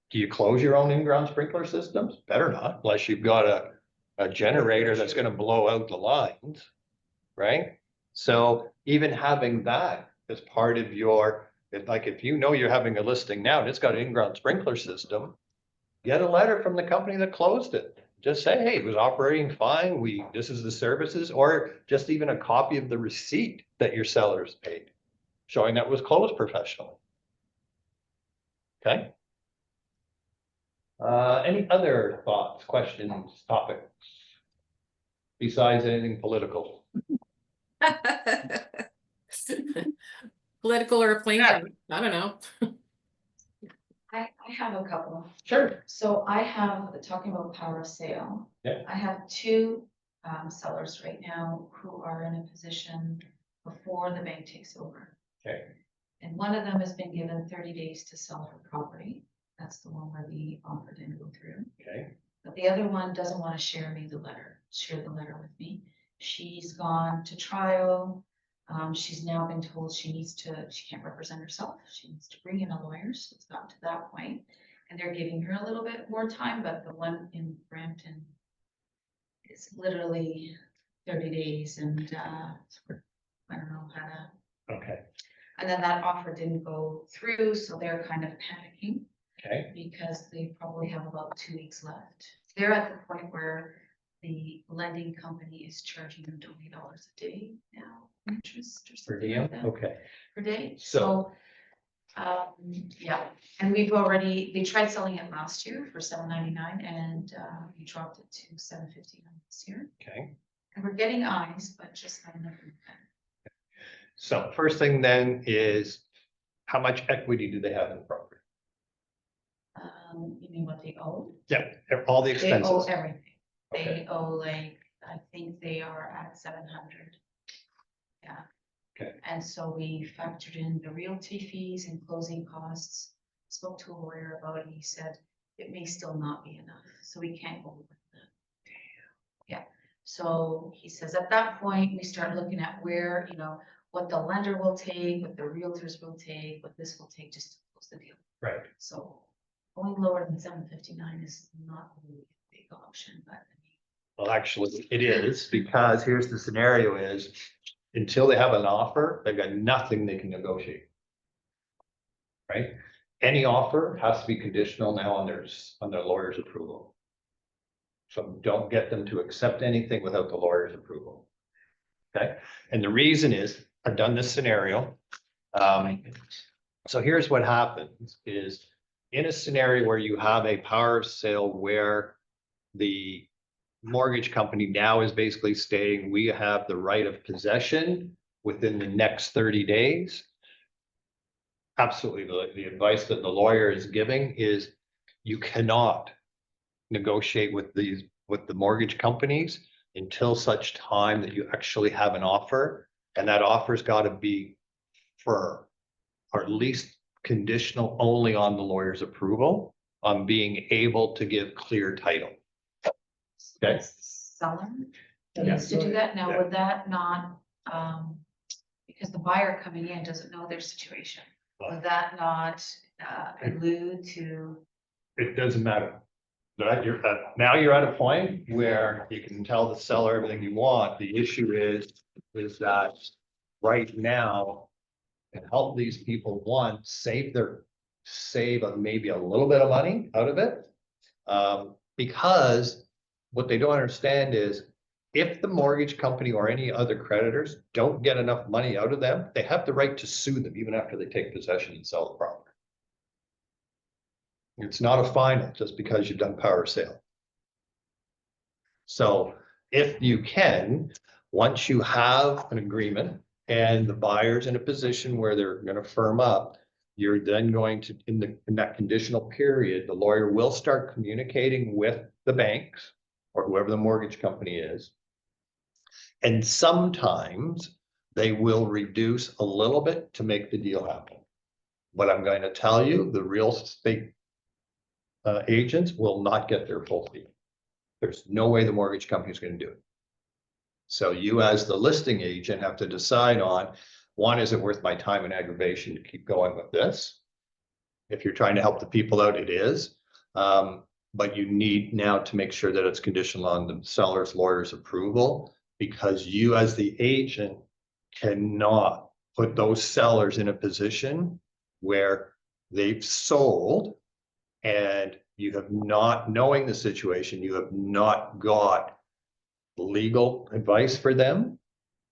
do you close your own in-ground sprinkler systems? Better not, unless you've got a generator that's gonna blow out the lines, right? So even having that as part of your, if you know you're having a listing now and it's got an in-ground sprinkler system, get a letter from the company that closed it. Just say, hey, it was operating fine. This is the services, or just even a copy of the receipt that your sellers paid, showing that it was closed professionally. Okay? Any other thoughts, questions, topics? Besides anything political? Political or plain, Yeah. I don't know. I have a couple. Sure. So I have, talking about power of sale. Yeah. I have two sellers right now who are in a position before the bank takes over. Okay. And one of them has been given 30 days to sell her property. That's the one where the offer didn't go through. Okay. But the other one doesn't want to share the letter with me. She's gone to trial. She's now been told she can't represent herself. She needs to bring in a lawyer. So it's gotten to that point. and they're giving her a little bit more time, but the one in Brampton is literally 30 days and, I don't know how to, Okay, and then that offer didn't go through, so they're kind of panicking okay, because they probably have about 2 weeks left. They're at the point where the lending company is charging them $20 a day now, interest or per something diem, like that okay. per day. So- Yeah, and we've already, they tried selling it last year for $7.99 and we dropped it to $7.59 this year. Okay, And we're getting eyes, but just not enough. so first thing then is, how much equity do they have in the property? You mean what they owe? Yeah, all the They owe expenses. everything. Okay. They owe like, I think they are at 700. Yeah. Okay. And so we factored in the realty fees and closing costs. Spoke to a lawyer about it. He said it may still not be enough, so we can't go with that. Yeah. So he says at that point, we start looking at where, what the lender will take, what the realtors will take, what this will take just to close the deal. Right. So going lower than 759 is not really a big option, but I mean, Well, actually, it is, because here's the scenario is, until they have an offer, they've got nothing they can negotiate. Right? Any offer has to be conditional now on their lawyer's approval. So don't get them to accept anything without the lawyer's approval. Okay, and the reason is, I've done this scenario. So here's what happens is, in a scenario where you have a power of sale where the mortgage company now is basically stating, we have the right of possession within the next 30 days. Absolutely, the advice that the lawyer is giving is, you cannot negotiate with the mortgage companies until such time that you actually have an offer, and that offer's got to be firm, or at least conditional only on the lawyer's approval, on being able to give clear title. Okay. that's the seller that Yeah. needs to do that. Now, Yeah. would that not, because the buyer coming in doesn't know their situation, would that not allude to? It doesn't matter. Right, now you're at a point where you can tell the seller everything you want. The issue is that right now, to help these people, one, save maybe a little bit of money out of it. Because what they don't understand is, if the mortgage company or any other creditors don't get enough money out of them, they have the right to sue them even after they take possession and sell the property. It's not a final just because you've done power sale. So if you can, once you have an agreement and the buyer's in a position where they're going to firm up, you're then going to, in that conditional period, the lawyer will start communicating with the banks or whoever the mortgage company is. And sometimes they will reduce a little bit to make the deal happen. But I'm going to tell you, the real estate agents will not get their full fee. There's no way the mortgage company is going to do it. So you, as the listing agent, have to decide on, one, is it worth my time and aggravation to keep going with this? If you're trying to help the people out, it is. But you need now to make sure that it's conditional on the seller's lawyer's approval, because you, as the agent, cannot put those sellers in a position where they've sold and you have not, knowing the situation, you have not got legal advice for them,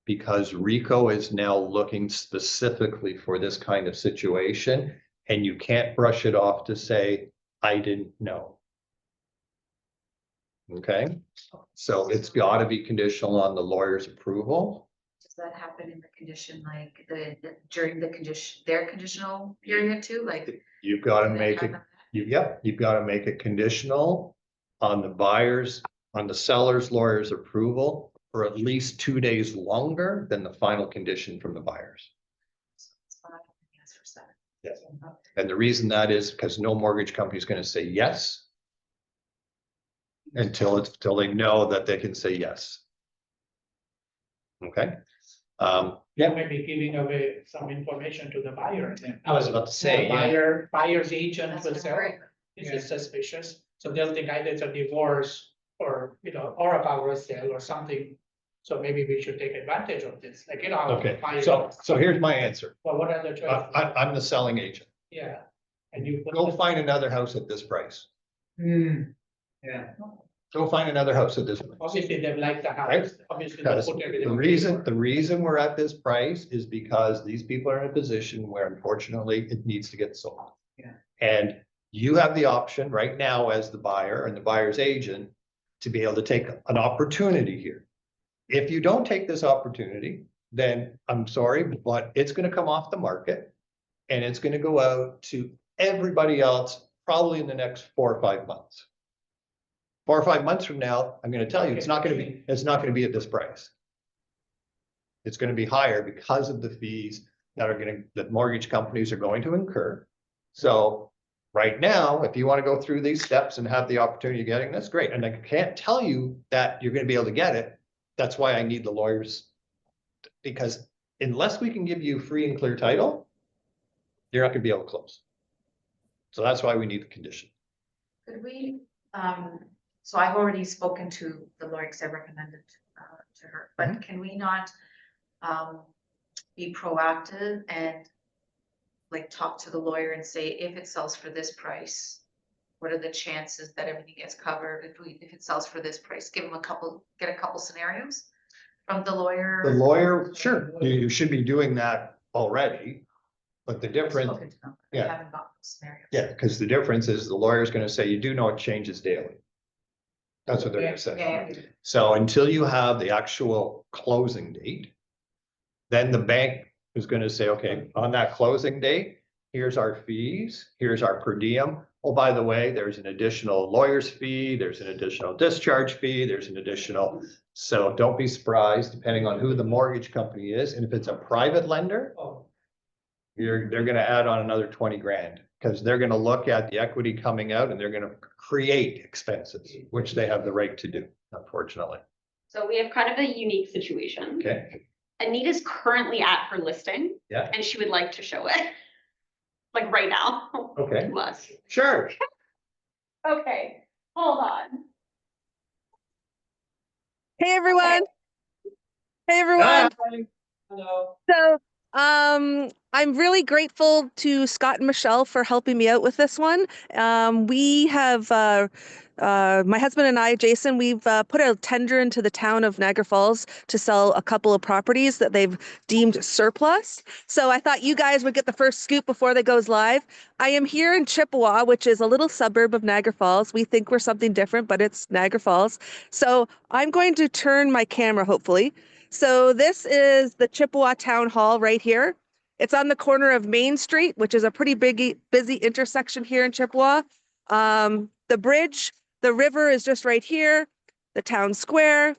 because RICO is now looking specifically for this kind of situation, and you can't brush it off to say, I didn't know. Okay, so it's got to be conditional on the lawyer's approval. Does that happen in the condition, like during the condition, their conditional period too, like? You've got to do they make have it, that? you've got to make it conditional on the buyer's, on the seller's lawyer's approval for at least 2 days longer than the final condition from the buyers. So it's 5, yes, for 7. Yes. Okay. And the reason that is because no mortgage company is going to say yes until they know that they can say yes. Okay. Yeah, maybe giving away some information to the buyer then. I was about to say, The yeah, buyer's agent That's will what say, I'm worried. It's just suspicious, so they'll think either it's a divorce or, or a power sale or something. So maybe we should take advantage of this, like, Okay, so here's my answer. Well, what are the choices? I'm the selling agent. Yeah. And you. Go find another house at this price. Yeah. Go find another house at this price. Obviously, they like the house, Right. obviously. they'll Because put everything the on reason, paper. the reason we're at this price is because these people are in a position where unfortunately it needs to get sold. Yeah. And you have the option right now as the buyer and the buyer's agent to be able to take an opportunity here. If you don't take this opportunity, then I'm sorry, but it's gonna come off the market. And it's gonna go out to everybody else probably in the next 4 or 5 months. 4 or 5 months from now, I'm gonna tell you, it's not gonna be at this price. It's gonna be higher because of the fees that mortgage companies are going to incur. So right now, if you want to go through these steps and have the opportunity of getting this, great. And I can't tell you that you're gonna be able to get it. That's why I need the lawyers. Because unless we can give you free and clear title, you're not gonna be able to close. So that's why we need the condition. Could we, so I've already spoken to the lawyer because I recommended to her, but can we not be proactive and like talk to the lawyer and say, if it sells for this price, what are the chances that everything gets covered? If it sells for this price, get a couple scenarios from the lawyer. The lawyer, sure, you should be doing that already. But the difference, Spoken to them, but I yeah. haven't got scenarios. yeah, because the difference is the lawyer's gonna say, you do know it changes daily. That's what they're gonna say. Yeah. So until you have the actual closing date, then the bank is gonna say, okay, on that closing date, here's our fees, here's our per diem. Oh, by the way, there's an additional lawyer's fee, there's an additional discharge fee, there's an additional. So don't be surprised, depending on who the mortgage company is, and if it's a private lender, Oh, they're gonna add on another 20 grand. Because they're gonna look at the equity coming out and they're gonna create expenses, which they have the right to do, unfortunately. So we have kind of a unique situation. Okay, Anita's currently at her listing. Yeah. And she would like to show it. Like right now. okay, To us. sure. Okay, hold on. Hey, everyone. Hey, everyone. hello. So, I'm really grateful to Scott and Michelle for helping me out with this one. We have, my husband and I, Jason, we've put a tender into the town of Niagara Falls to sell a couple of properties that they've deemed surplus. So I thought you guys would get the first scoop before that goes live. I am here in Chippewa, which is a little suburb of Niagara Falls. We think we're something different, but it's Niagara Falls. So I'm going to turn my camera, hopefully. So this is the Chippewa Town Hall right here. It's on the corner of Main Street, which is a pretty big, busy intersection here in Chippewa. The bridge, the river is just right here, the town square.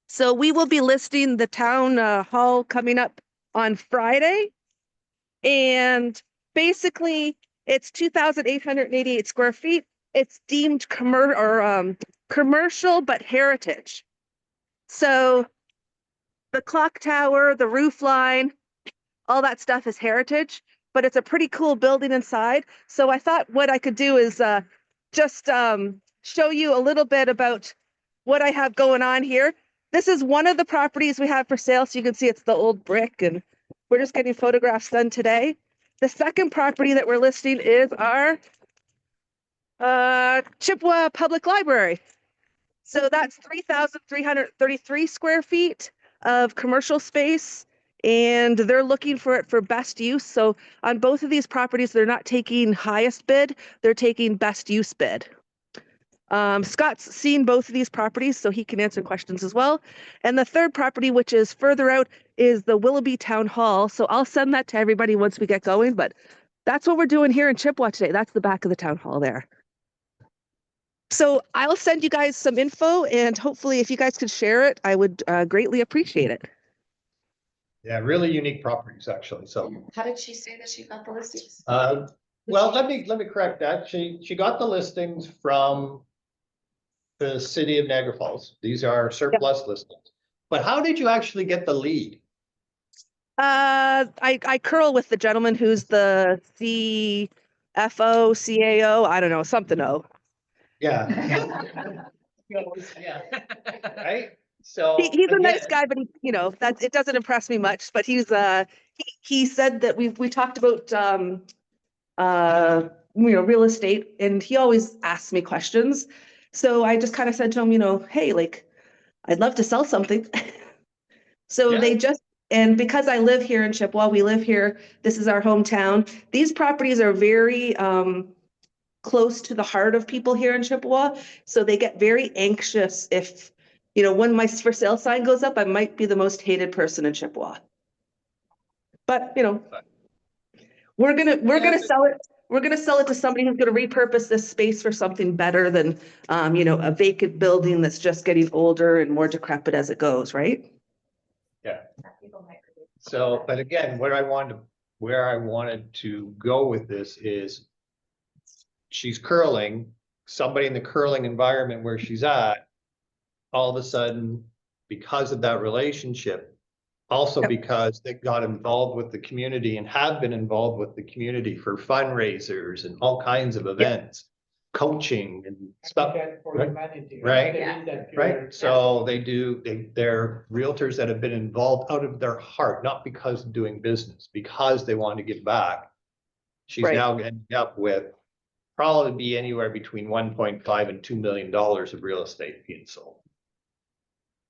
So we will be listing the town hall coming up on Friday. And basically it's 2,888 square feet. It's deemed commercial, but heritage. So the clock tower, the roof line, all that stuff is heritage, but it's a pretty cool building inside. So I thought what I could do is just show you a little bit about what I have going on here. This is one of the properties we have for sale. So you can see it's the old brick, and we're just getting photographs done today. The second property that we're listing is our Chippewa Public Library. So that's 3,333 square feet of commercial space, and they're looking for it for best use. So on both of these properties, they're not taking highest bid, they're taking best use bid. Scott's seen both of these properties, so he can answer questions as well. And the third property, which is further out, is the Willoughby Town Hall. So I'll send that to everybody once we get going, but that's what we're doing here in Chippewa today. That's the back of the town hall there. So I'll send you guys some info, and hopefully if you guys could share it, I would greatly appreciate it. Yeah, really unique properties, actually, so. How did she say that she got the listings? Well, let me correct that. She got the listings from the city of Niagara Falls. These are surplus listings. But how did you actually get the lead? I curl with the gentleman who's the FOCAO, I don't know, something O. Yeah, Yeah. right? So He's a nice again, guy, but that it doesn't impress me much. But he said that we talked about real estate, and he always asks me questions. So I just kind of said to him, hey, like, I'd love to sell something. So yeah, and because I live here in Chippewa, we live here, this is our hometown. These properties are very close to the heart of people here in Chippewa. So they get very anxious if, when my for sale sign goes up, I might be the most hated person in Chippewa. But, we're gonna sell it. We're gonna sell it to somebody who's gonna repurpose this space for something better than, a vacant building that's just getting older and more decrepit as it goes, right? yeah. So, but again, where I wanted to go with this is she's curling, somebody in the curling environment where she's at, all of a sudden, because of that relationship, also Yep. because they got involved with the community and have been involved with the community for fundraisers and all kinds of events, coaching and stuff. Habitat for Right. Humanity, Right. There is that Right, pure- so they're realtors that have been involved out of their heart, not because of doing business, because they want to give back. She's Right. now ending up with probably be anywhere between 1.5 and $2 million of real estate being sold.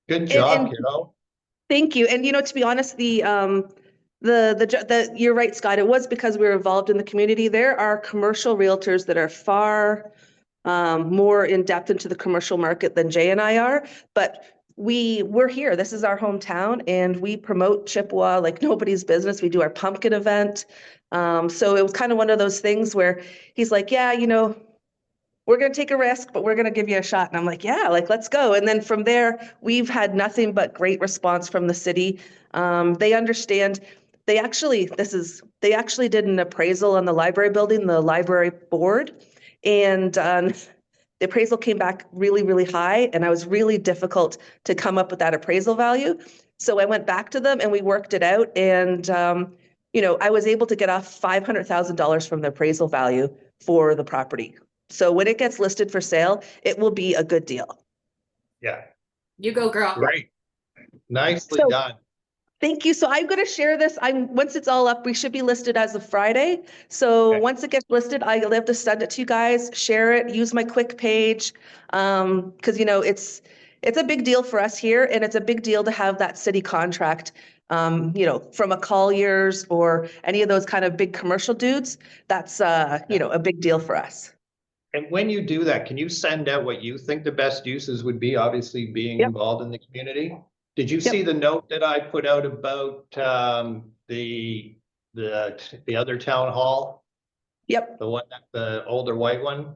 Good job, And kiddo. thank you. And to be honest, you're right, Scott. It was because we were involved in the community. There are commercial realtors that are far more in depth into the commercial market than Jay and I are, but we're here. This is our hometown, and we promote Chippewa like nobody's business. We do our pumpkin event. So it was kind of one of those things where he's like, yeah, we're going to take a risk, but we're going to give you a shot. And I'm like, yeah, like, let's go. And then from there, we've had nothing but great response from the city. They understand. They actually did an appraisal on the library building, the library board, and the appraisal came back really, really high, and I was really difficult to come up with that appraisal value. So I went back to them and we worked it out, and I was able to get off $500,000 from the appraisal value for the property. So when it gets listed for sale, it will be a good deal. Yeah, You go, girl. great. Nicely So done. thank you. So I'm going to share this. Once it's all up, we should be listed as of Friday. So Okay. once it gets listed, I'll have to send it to you guys, share it, use my quick page. Because it's a big deal for us here, and it's a big deal to have that city contract. From a Colliers or any of those kind of big commercial dudes. That's a big deal for us. And when you do that, can you send out what you think the best uses would be, obviously being Yep. involved in the community? Did you Yep. see the note that I put out about the other town hall? Yep. The one, the older white one?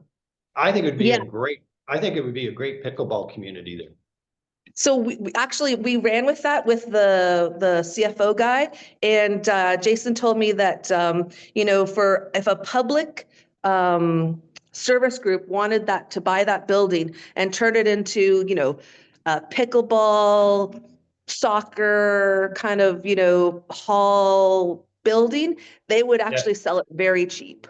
I think it would be Yeah. I think it would be a great pickleball community there. So we actually ran with that with the CFO guy, and Jason told me that if a public service group wanted to buy that building and turn it into a pickleball, soccer kind of hall building, they would actually sell it very cheap.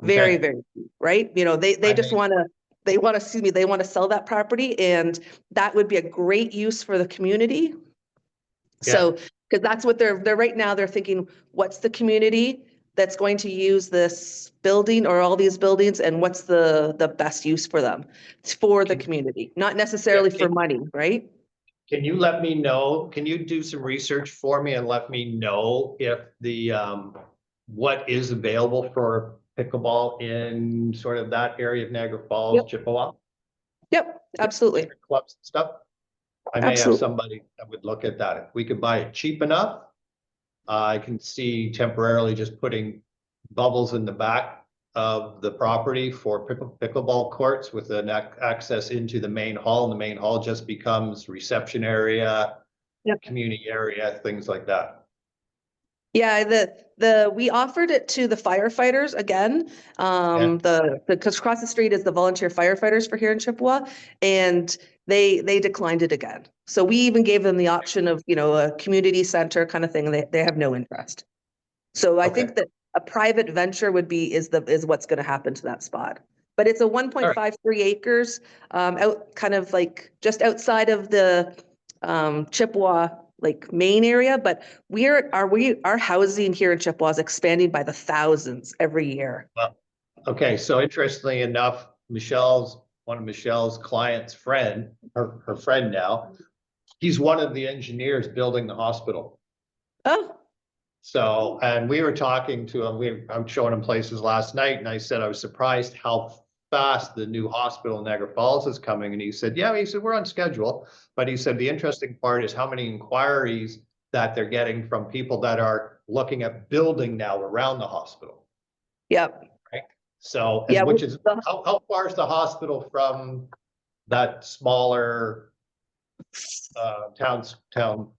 Very, Okay. very cheap, right? They I just mean- they want to sell that property, and that would be a great use for the community. So, because that's what they're right now, they're thinking, what's the community that's going to use this building or all these buildings, and what's the best use for them? It's for the community, not necessarily for money, right? Can you let me know, can you do some research for me and let me know if what is available for pickleball in sort of that area of Niagara Falls, Yep. Chippewa? Yep, absolutely. Different clubs and stuff? I may have Absolutely. somebody that would look at that. If we could buy it cheap enough, I can see temporarily just putting bubbles in the back of the property for pickleball courts with an access into the main hall. And the main hall just becomes reception area, Yep. community area, things like that. Yeah, we offered it to the firefighters again. Because across the street is the volunteer firefighters for here in Chippewa, and they declined it again. So we even gave them the option of a community center kind of thing, and they have no interest. So I Okay. think that a private venture is what's going to happen to that spot. But it's a 1.53 acres, out kind of like just outside of the Chippewa like main area. But our housing here in Chippewa is expanding by the thousands every year. Well, okay, so interestingly enough, one of Michelle's clients' friend, her friend now, he's one of the engineers building the hospital. Oh, So, and we were talking to him, I'm showing him places last night, and I said I was surprised how fast the new hospital in Niagara Falls is coming. And he said, yeah, he said, we're on schedule. But he said, the interesting part is how many inquiries that they're getting from people that are looking at building now around the hospital. yep. So, Yeah, and which is, how far is the hospital from that smaller town? From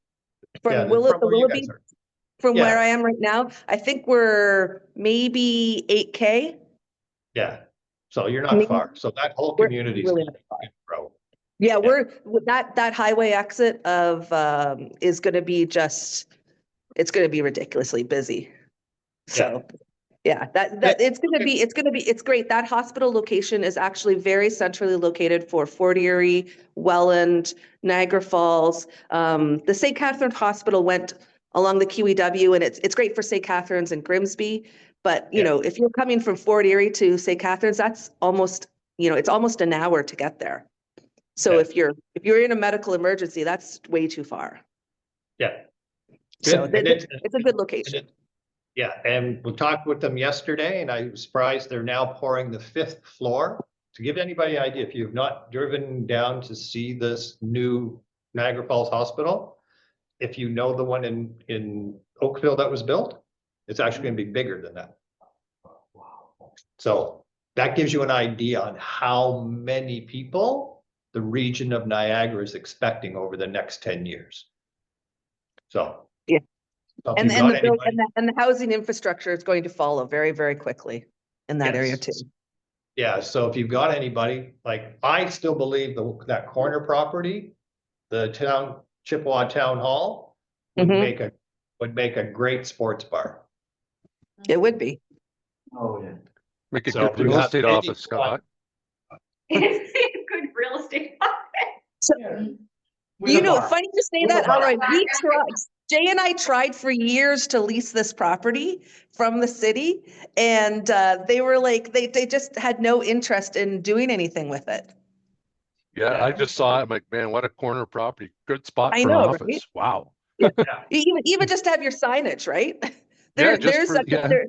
Yeah, Will from the where you Willoughby, guys are. from where Yeah. I am right now, I think we're maybe 8K. Yeah, so you're Maybe- not far. So that whole We're community is really gonna not far. grow. Yeah, we're that highway exit of is going to be it's going to be ridiculously busy. So yeah, it's great. That hospital location is actually very centrally located for Fort Erie, Welland, Niagara Falls. The St. Catharines Hospital went along the QEW, and it's great for St. Catharines and Grimsby. But you know, if you're coming from Fort Erie to St. Catharines, that's almost, it's almost an hour to get there. So if you're in a medical emergency, that's way too far. Yeah. So Good. And it's a good location. Yeah, and we talked with them yesterday, and I was surprised they're now pouring the 5th floor. To give anybody an idea, if you've not driven down to see this new Niagara Falls Hospital, if you know the one in Oakville that was built, it's actually gonna be bigger than that. So that gives you an idea on how many people the region of Niagara is expecting over the next 10 years. So. Yeah. So if And you've and got the, anybody- and the housing infrastructure is going to follow very, very quickly in that area too. Yes. Yeah, so if you've got anybody, like, I still believe that corner property, the Chippewa Town Hall would Mhm. make a great sports bar. It would be. Oh, yeah. Make a So good if you real have estate any- office, Scott. Good real estate. So, With a bar. funny you say With a that. bar. All right, Jay and I tried for years to lease this property from the city, and they were like, they just had no interest in doing anything with it. Yeah, I just saw it. I'm like, man, what a corner property. Good spot I for an know, office. right? Wow. Even just to have your signage, right? Yeah, just there's for- a, yeah. there,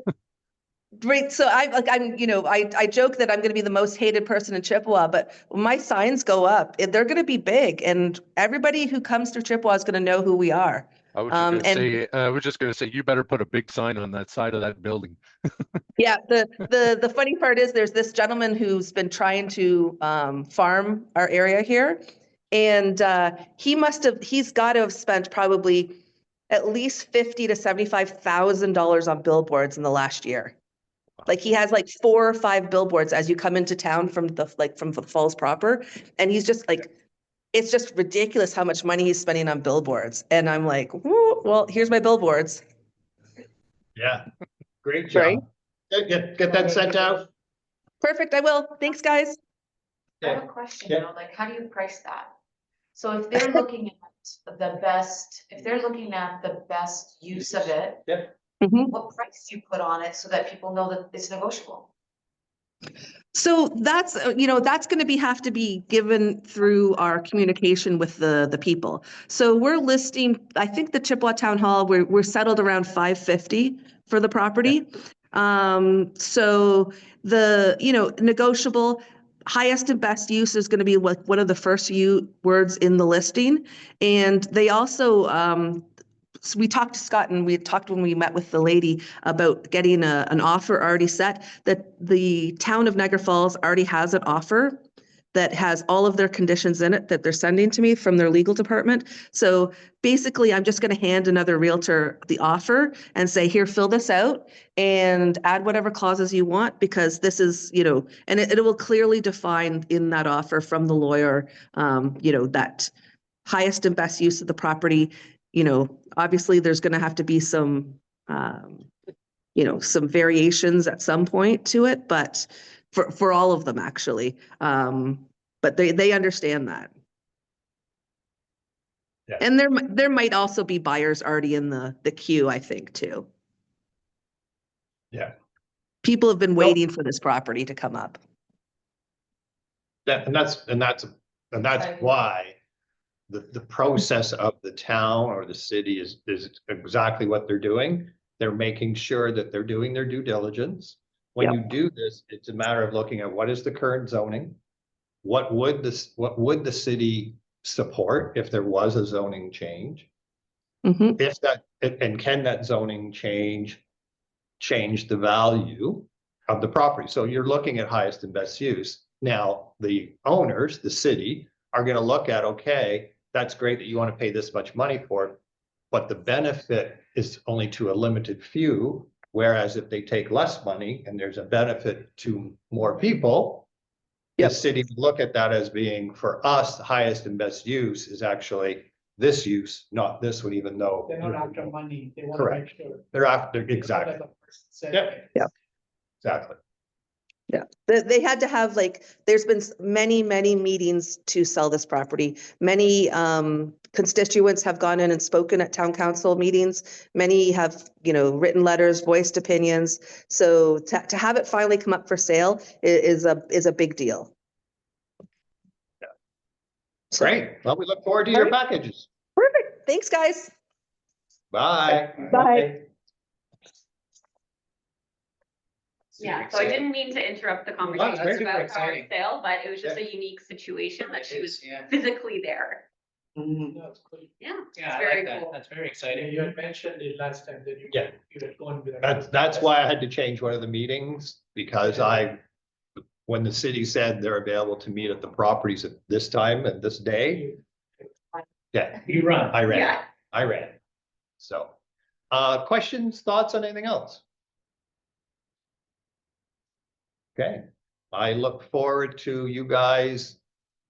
right. So I joke that I'm going to be the most hated person in Chippewa, but when my signs go up, they're going to be big, and everybody who comes through Chippewa is going to know who we are. I was just gonna say, you better put a big sign on that side of that building. Yeah, the funny part is there's this gentleman who's been trying to farm our area here, and he's got to have spent probably at least $50,000 to $75,000 on billboards in the last year. Like he has like 4 or 5 billboards as you come into town from the falls proper, and he's just like, it's just ridiculous how much money he's spending on billboards. And I'm like, well, here's my billboards. Yeah, great Right. job. Get that sent out. Perfect, I will. Thanks, guys. I have a question Yeah. now, like, how do you price that? So if they're looking at the best use of it, Mhm. what price do you put on it so that people know that it's negotiable? So that's, that's going to have to be given through our communication with the people. So we're listing, I think the Chippewa Town Hall, we're settled around 550 for the property. So the, negotiable highest and best use is going to be one of the first few words in the listing. And they also, so we talked to Scott, and we talked when we met with the lady about getting an offer already set, that the town of Niagara Falls already has an offer that has all of their conditions in it that they're sending to me from their legal department. So basically, I'm just going to hand another realtor the offer and say, here, fill this out and add whatever clauses you want, because this is, and it will clearly define in that offer from the lawyer, that highest and best use of the property. Obviously there's going to have to be some some variations at some point to it, but for all of them actually. But they understand that. Yeah. And there might also be buyers already in the queue, I think, too. Yeah. People have been waiting for this property to come up. And that's why the process of the town or the city is exactly what they're doing. They're making sure that they're doing their due diligence. When Yep. you do this, it's a matter of looking at what is the current zoning? What would the city support if there was a zoning change? Mhm. If that, and can that zoning change the value of the property? So you're looking at highest and best use. Now, the owners, the city, are gonna look at, okay, that's great that you want to pay this much money for it, but the benefit is only to a limited few. Whereas if they take less money and there's a benefit to more people, the Yep. city would look at that as being, for us, the highest and best use is actually this use, not this one, even though. They're not after money, they want to Correct. make sure. They're after, exactly, Like a person said. Yep. Yep. exactly. Yeah, they had to have there's been many, many meetings to sell this property. Many constituents have gone in and spoken at town council meetings. Many have, written letters, voiced opinions. So to have it finally come up for sale is a big deal. Yeah. So, Great. Well, we look forward to All your right. packages. Perfect. Thanks, guys. Bye. Bye. Yeah, so I didn't mean to interrupt the That's conversation super about our exciting. sale, but it was just a unique situation that she was Yeah. physically there. That's cool. Yeah, Yeah, it's I very like that. cool. That's very Yeah, exciting. you had mentioned it last time that you. Yeah. You were going with. That's why I had to change one of the meetings, because when the city said they're available to meet at the properties at this time and this day. Yeah, You run. I ran. Yeah. So, questions, thoughts on anything else? Okay, I look forward to you guys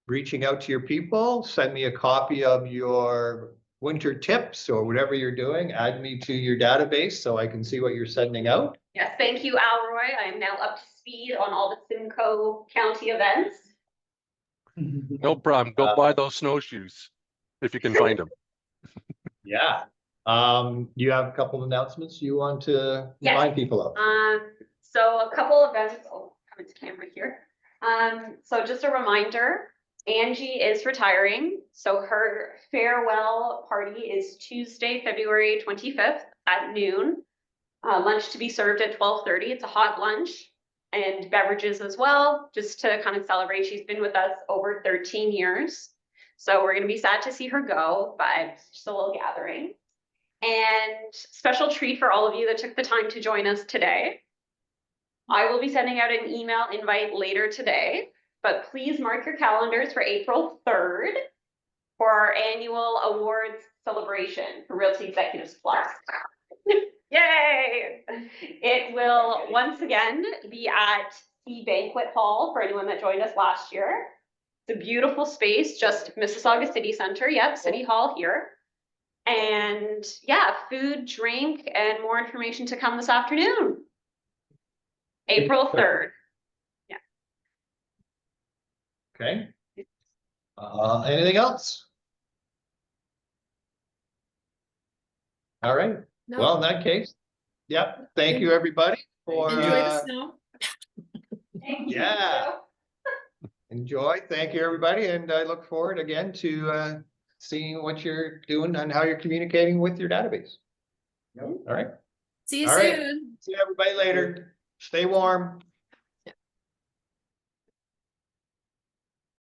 reaching out to your people. Send me a copy of your winter tips or whatever you're doing. Add me to your database so I can see what you're sending out. Yes, thank you, Alroy. I am now up to speed on all the Simcoe County events. No problem. Go buy those snowshoes if you can find them. Yeah. You have a couple of announcements you want to Yes. remind people of? So a couple events, I'll come into camera here. So just a reminder, Angie is retiring. So her farewell party is Tuesday, February 25th at noon. Lunch to be served at 12:30. It's a hot lunch and beverages as well, just to kind of celebrate. She's been with us over 13 years. So we're going to be sad to see her go, but it's just a little gathering. And special treat for all of you that took the time to join us today. I will be sending out an email invite later today, but please mark your calendars for April 3rd for our annual awards celebration for Realty Executives Plus. Yay! It will once again be at the banquet hall for anyone that joined us last year. It's a beautiful space, just Mississauga City Center. Yep, City Hall here. And yeah, food, drink, and more information to come this afternoon. April 3rd. Yeah. Okay. Anything else? All right. No. Well, in that case, yeah, thank you, everybody, for, Enjoy the snow. yeah. Enjoy. Thank you, everybody. And I look forward again to seeing what you're doing and how you're communicating with your database. All right. See you All right. soon. See everybody later. Stay warm.